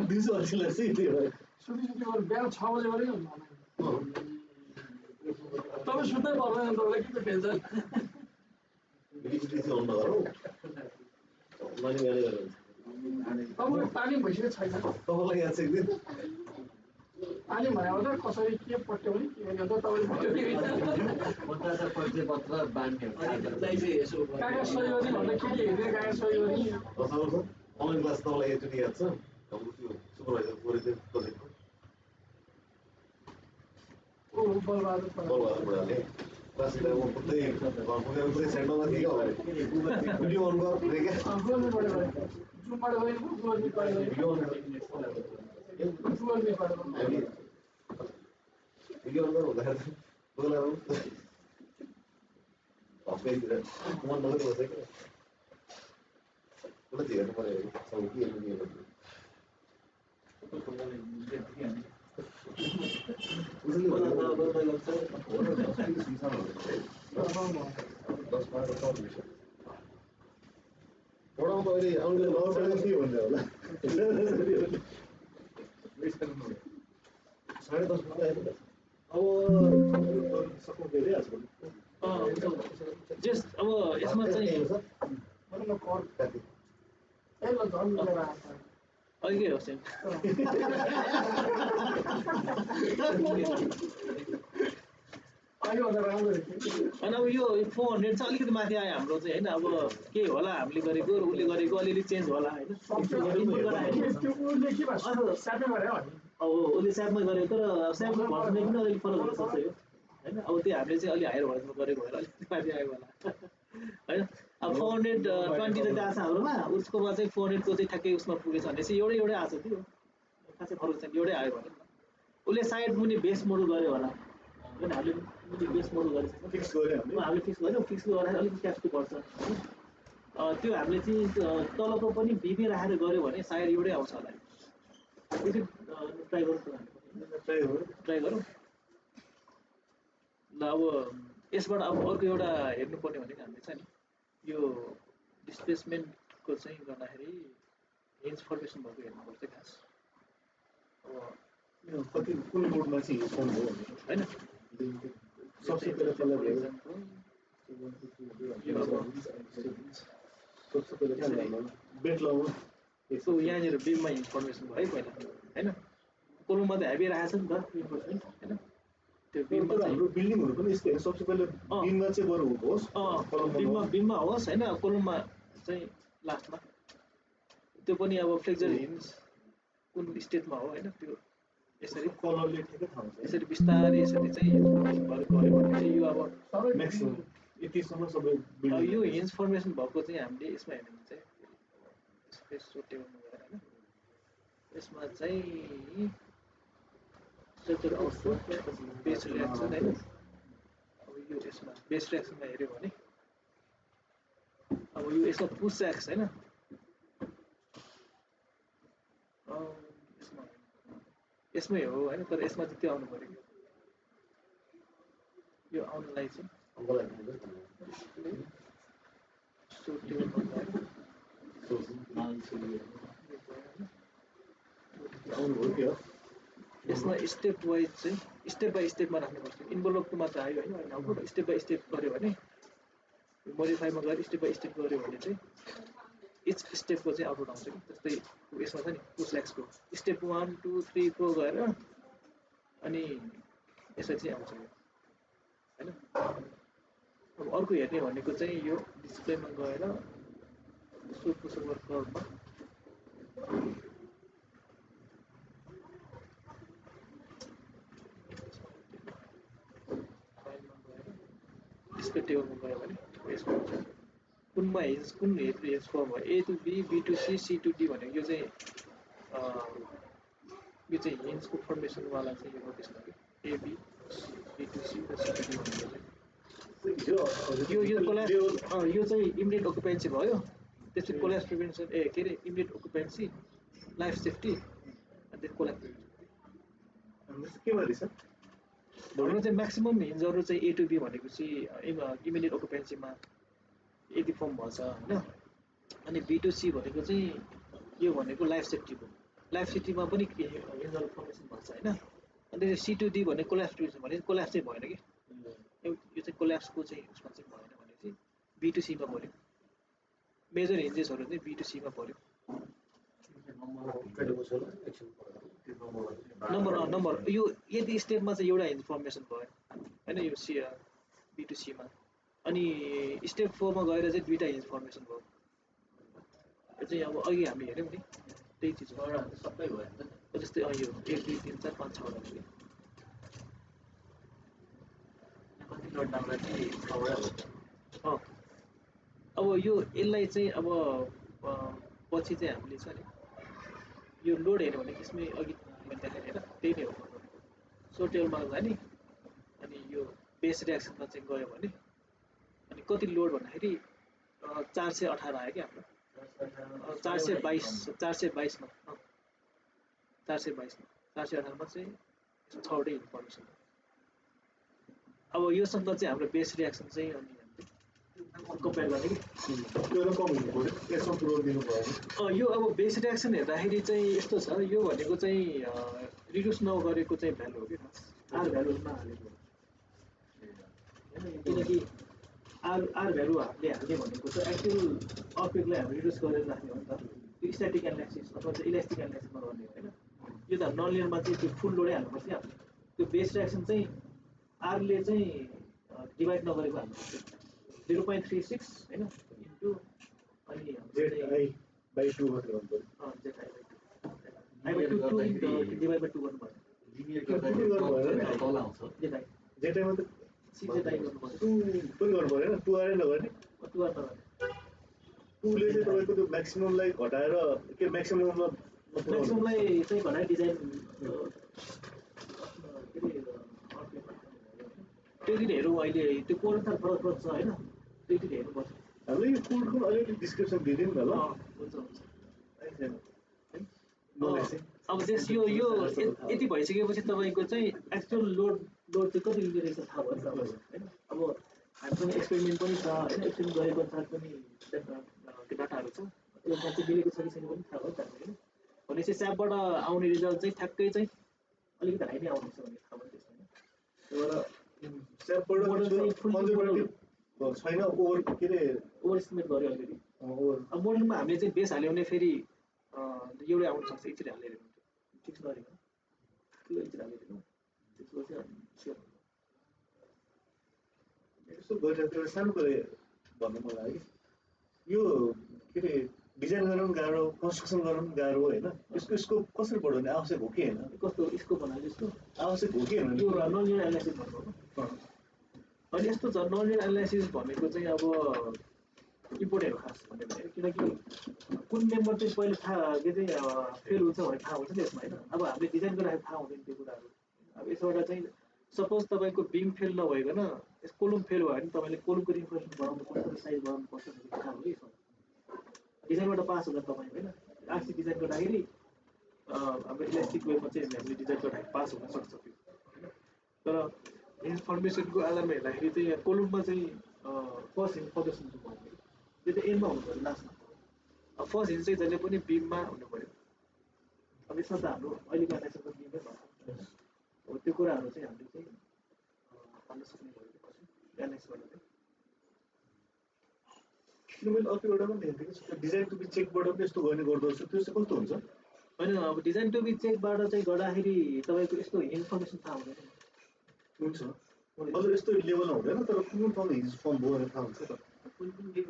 दिउँसो अल्छी लाग्छ त्यही भएर बिहान 6 बजे गऱ्यो नि तपाईँ सुत्दै पर्दैन तपाईँलाई के टेन्सन तपाईँको तालिम भइसकेको छैन तपाईँलाई याद छ एकदिन तालिम भयो त कसरी के पट्यो भने के गर्छ तपाईँले परिचय पत्र बाँड्ने कागज सही गर्ने भन्दा के हेर्ने कागज सही गर्ने अनलाइन क्लास तपाईँलाई एकचोटि याद छ हाम्रो त्यो सुपरभाइजर प्रोजेक्टको बलबहादुर बुढाले क्लास लिएर म कुद्दै पुरै सेन्टरमा थिएँ क्या भिडियो अन गरेँ क्या जुमबाट गयो भिडियो अन हामी भिडियो अन गरेर हुँदाखेरि बोलाएर हप्पैतिर मन मात्रै बस्छ क्या उसलाई हेर्नु पऱ्यो सब के हेर्नु पढाउँदा अहिले आउने नर्सरी के भन्ने होला 10:30 आइपुग्छ अब सक्नु परिहाल्छ जस्ट अब यसमा चाहिँ अहिले हो सेम अनि अब यो 400 चाहिँ अलिकति माथि आयो हाम्रो चाहिँ होइन अब के होला हामीले गरेको र उसले गरेको अलिअलि चेन्ज होला होइन अब उसले स्यापमा गरेको र स्यापको भर्सनले पनि अलिक फरक हुनसक्छ यो होइन अब त्यो हामीले चाहिँ अलिक हायर भर्सनमा गरेको भएर अलिकति माथि आयो होला होइन अब 420 जति आएको छ हाम्रोमा उसकोमा चाहिँ 400 को चाहिँ ठ्याक्कै उसमा पुगेछ भने चाहिँ एउटै आएको छ त्यो खासै फरक छैन एउटै आयो भने उसले साइड मुनि बेस मोडल गर्यो होला होइन हामीले बेस मोडल गरेको फिक्स गऱ्यो हामीले फिक्स गर्यौँ फिक्स गर्दाखेरि अलिकति क्याप्सको पर्छ त्यो हामीले चाहिँ तलको पनि बिबी राखेर गऱ्यो भने सायद एउटै आउँछ होला एकछिन ट्राई गरौँ ल अब यसबाट अब अर्को एउटा हेर्नुपर्ने भनेको हामीले चाहिँ नि यो डिस्प्लेसमेन्टको चाहिँ गर्दाखेरि रेन्ज फर्मेसन भएको हेर्नुपर्छ खास कति कुन मोडमा चाहिँ फोन हो होइन सबसे पहिला फर इक्जाम्पल सबसे पहिला बेट लगाउनु यसो यहाँनिर बिममा इन्फर्मेसन भयो पहिला होइन कोलममा त हेभी राखेको छ नि त इन्फर्मेसन होइन त्यो बिममा तर चाहिँ हाम्रो बिल्डिङहरु पनि यस्तै हो सबसे पहिले बिममा चाहिँ बरु होस् बिममा होस् हैन कोलममा चाहिँ लास्टमा त्यो पनि अब फ्लेक्चर हिन्ज कुन स्टेटमा हो हैन त्यो यसरी कलरले ठिकै थाहा हुन्छ यसरी बिस्तारै यसरी चाहिँ यो गऱ्यो भने चाहिँ यो अब सबै म्याक्सिमम यतिसम्म सबै अब यो हिन्ज फर्मेसन भएको चाहिँ हामीले यसमा हेर्नु भने चाहिँ स्पेस टेबलमा गएर हैन यसमा चाहिँ स्ट्रक्चर आउटपुट बेस रियाक्सन हैन अब यो यसमा बेस रियाक्सनमा हेर्यो भने अब यो यसमा पुश एक्स हैन यसमै हो हैन तर यसमा चाहिँ त्यो आउनु पर्यो यो आउनलाई चाहिँ यसमा स्टेप वाइज चाहिँ स्टेप बाई स्टेपमा राख्नुपर्छ इन्भलपको मात्र आयो हैन अब स्टेप बाई स्टेप गर्यो भने मोडिफाईमा गएर स्टेप बाई स्टेप गर्यो भने चाहिँ इच स्टेपको चाहिँ आउटपुट आउँछ कि जस्तै यसमा छ नि पुसल्याक्सको स्टेप 1 2 3 4 गएर अनि यसरी चाहिँ आउँछ हैन अब अर्को हेर्ने भनेको चाहिँ यो डिस्प्लेमा गएर सो पुसओभर कर्वमा डिस्प्ले टेबलमा गयो भने यसमा कुनमा हिन्ज कुन हिन्ज फर्म हो A to B B to C C to D भनेको यो चाहिँ हिन्जको फर्मेसनवाला चाहिँ यो नोटिस गर्यो A B B to C र C to D भनेको चाहिँ यो चाहिँ इमिडिएट अकुपेन्सी भयो त्यसपछि कोल्याप्स प्रिभेन्सन के अरे इमिडिएट अकुपेन्सी लाइफ सेफ्टी अनि देन कोल्याप्स प्रिभेन्सन के भन्छ हाम्रो चाहिँ म्याक्सिमम हिन्जहरू चाहिँ A to B भनेको चाहिँ इमिडिएट अकुपेन्सीमा यदि फर्म भन्छ हैन अनि B to C भनेको चाहिँ यो भनेको लाइफ सेफ्टीको लाइफ सेफ्टीमा पनि हिन्जहरू फर्मेसन भन्छ हैन अनि C to D भनेको कोल्याप्स प्रिभेन्सन भने कोल्याप्स चाहिँ भएन कि यो चाहिँ कोल्याप्सको चाहिँ उसमा चाहिँ भएन भने चाहिँ B to C मा पर्यो मेजर हिन्जेसहरू चाहिँ B to C मा पर्यो नम्बर यो यदि स्टेपमा चाहिँ एउटा हिन्ज फर्मेसन भयो हैन यो B to C मा अनि स्टेप 4 मा गएर चाहिँ दुईटा हिन्ज फर्मेसन भयो यो चाहिँ अब अघि हामीले हेर्यौं नि त्यही चीज हो सबै भयो नि त जस्तै यो 1 2 3 4 5 6 वटा कति लोड डाउनलाई चाहिँ छवटा हो अब यो यसलाई चाहिँ अब पछि चाहिँ हामीले छ नि यो लोड हेर्यो भने त्यसमै अघि मैले देखाएँ हैन त्यही नै हो सो टेबलमा जाने अनि यो बेस रियाक्सनमा चाहिँ गयो भने अनि कति लोड भन्दाखेरि 418 आयो कि हाम्रो 422 मा 418 मा चाहिँ 6वटै इन्फर्मेसन अब योसँग चाहिँ हाम्रो बेस रियाक्सन चाहिँ अनि कम्पेयर गर्ने कि त्यो त कम हुनु पर्यो यसमा लोड दिनु भयो यो अब बेस रियाक्सन हेर्दाखेरि चाहिँ यस्तो छ यो भनेको चाहिँ रिड्युस नगरेको चाहिँ भ्यालु हो कि आर भ्यालुमा हालेको किनकि आर भ्यालु हामीले हाल्ने भनेको चाहिँ एक्चुअल अब्जेक्टलाई हामी रिड्युस गरेर राख्ने हो नि त त्यो स्ट्याटिक एनालाइसिस अथवा चाहिँ इलास्टिक एनालाइसिसमा गर्ने हो हैन यो त नन लिनियरमा चाहिँ त्यो फुल लोडै हाल्नुपर्छ नि त्यो बेस रियाक्सन चाहिँ आरले चाहिँ डिभाइड नगरेको हाल्नुपर्छ 0.36 हैन इन्टु अनि ZI/2 मात्र गर्नु पर्यो I/2 डिभाइड बाइ 2 गर्नु पर्यो लिनियर गर्दा तल आउँछ ZI मात्र CZI गर्नु पर्यो 2 पनि गर्नु पर्यो हैन 2 आर नगर्ने 2 गर्नु पर्यो 2 ले चाहिँ तपाईको त्यो म्याक्सिममलाई घटाएर के म्याक्सिमममा म्याक्सिममलाई चाहिँ घटाएर डिजाइन त्यति हेरौँ अहिले त्यो कोडमा फरक छ हैन त्यति हेर्नुपर्छ हामीले यो कोडको अलिकति डिस्क्रिप्सन दिदिउँ न ल हुन्छ मलाई अब त्यस यो यति भइसकेपछि तपाईको चाहिँ एक्चुअल लोड चाहिँ कति लिने रहेछ थाहा भयो हैन अब हामीसँग एक्सपेरिमेन्ट पनि छ हैन एक्सपेरिमेन्ट गरेको साथ पनि डाटाहरु छ त्यो चाहिँ मिलेको छ कि छैन पनि थाहा भयो हैन भनेपछि स्यापबाट आउने रिजल्ट चाहिँ ठ्याक्कै चाहिँ अलिकति हाई नै आउँछ भन्ने थाहा भयो त्यसमा स्यापबाट कन्जर्भेटिभ छैन ओभर के रे ओभर एस्टिमेट गर्यो अलरेडी अब मोडलमा हामीले चाहिँ बेस हाल्यो भने फेरि एउटै आउन सक्छ एकचोटि हालेर हुन्छ फिक्स गरेको त्यो एकचोटि हालेर त्यसपछि यस्तो गरिरहेको एउटा सानो कुरा भन्नु मन लाग्यो यो के अरे डिजाइन गर्न पनि गाह्रो कन्स्ट्रक्सन गर्न पनि गाह्रो होइन यसको स्कोप कसरी बढाउने आवश्यक हो कि होइन कस्तो स्कोप भन्नाले यस्तो आवश्यक हो कि होइन यो नन लिनियर एनालाइसिस भन्नु हो अनि यस्तो छ नन लिनियर एनालाइसिस भनेको चाहिँ अब इम्पोर्टेन्ट हो खास भन्यो भने किनकि कुन मेम्बर चाहिँ पहिले थाहा के चाहिँ फेल हुन्छ भने थाहा हुन्छ नि यसमा होइन अब हामीले डिजाइन गरिराखेको थाहा हुँदैन त्यो कुराहरू अब यसबाट चाहिँ सपोज तपाईँको बिम फेल नभइकन यस कोलम फेल भयो भने तपाईँले कोलमको रिन्फोर्समेन्ट बढाउनुपर्छ साइज बढाउनुपर्छ भन्ने थाहा हो कि डिजाइनबाट पास हुँदा तपाईँ होइन आरसी डिजाइन गर्दाखेरि हाम्रो इलास्टिक वेमा चाहिँ हामीले डिजाइन गर्दाखेरि पास हुन सक्छ त्यो तर इन्फर्मेसनको आधारमा हेर्दाखेरि चाहिँ यहाँ कोलममा चाहिँ फर्स्ट इन्फर्मेसन चाहिँ भयो त्यो चाहिँ एममा हुनु पऱ्यो लास्टमा फर्स्ट हिन्ड चाहिँ जहिले पनि बिममा हुनु पऱ्यो अब यसमा त हाम्रो अहिलेको एनालाइसिसमा बिममै भएको हो त्यो कुराहरू चाहिँ हामीले चाहिँ भन्न सक्ने भयो एनालाइसिस गर्न चाहिँ मैले अर्को एउटा पनि देखेको थिएँ कि डिजाइन टु बी चेकबाट पनि यस्तो गर्ने गर्दो रहेछ त्यो चाहिँ कस्तो हुन्छ होइन अब डिजाइन टु बी चेकबाट चाहिँ गर्दाखेरि तपाईँको यस्तो इन्फर्मेसन थाहा हुँदैन हुन्छ अझ यस्तो लेभलमा हुँदैन तर कुन ठाउँमा हिज फर्म भयो भनेर थाहा हुन्छ त कुन कुन दिन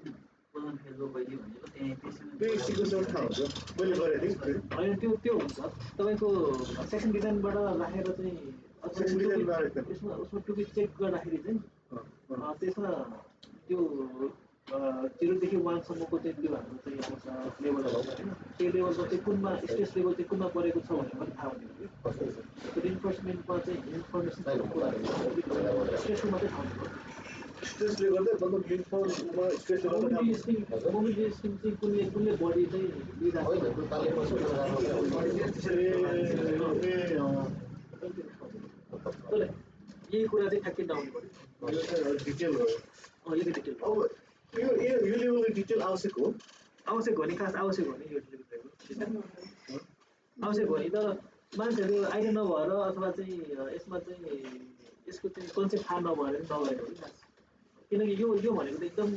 फेल भयो भनेको त्यहाँ त्यही सिक्वेन्समा थाहा हुन्छ मैले गरेको थिएँ होइन त्यो हुन्छ तपाईँको सेक्सन डिजाइनबाट राखेर चाहिँ सेक्सन डिजाइन राखेको यसमा उसमा टु बी चेक गर्दाखेरि चाहिँ त्यसमा त्यो 0 देखि 1 सम्मको चाहिँ त्यो हाम्रो चाहिँ आउँछ लेभलहरू होइन त्यो लेभलमा चाहिँ कुनमा स्ट्रेस लेभल चाहिँ कुनमा परेको छ भनेर पनि थाहा हुने त्यो रिन्फोर्समेन्टमा चाहिँ इन्फर्मेसन कुराहरू स्ट्रेसको मात्रै थाहा हुनु स्ट्रेसले गर्दा मतलब युनिफर्ममा स्ट्रेसले गर्दा मोबिलिटी चाहिँ कुनले बडी चाहिँ तर यही कुरा चाहिँ ठ्याक्कै नआउनु पऱ्यो डिटेल हो यो डिटेल अब यो लेभलको डिटेल आवश्यक हो नि खास आवश्यक हो नि यो आवश्यक हो नि तर मान्छेहरू आइडिया नभएर अथवा चाहिँ यसमा चाहिँ यसको चाहिँ कन्सेप्ट थाहा नभएर पनि नगरेको हो कि खास किनकि यो भनेको त एकदम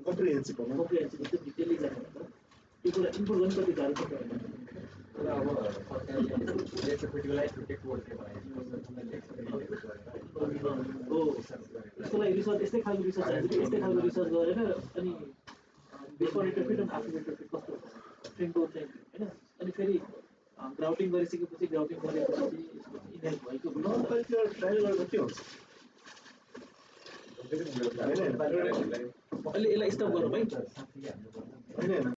कम्प्रिहेन्सिभ भनौँ एकदम डिटेलली जाने हो त्यो कुरा इम्प्रुभ गर्नु कति गाह्रो छ तर अब हो यसको लागि रिसर्च यस्तै खालको रिसर्च चाहिन्छ यस्तै खालको रिसर्च गरेर अनि बिफोर इन्टरप्रिट अनि आफ्टर इन्टरप्रिट कस्तो फ्रेमवर्क चाहिँ होइन अनि फेरि ग्राउटिङ गरिसकेपछि ग्राउटिङ गरेपछि इनहेल्प भएको ट्रायल गर्दा के हुन्छ अहिले यसलाई स्टप गरौँ है होइन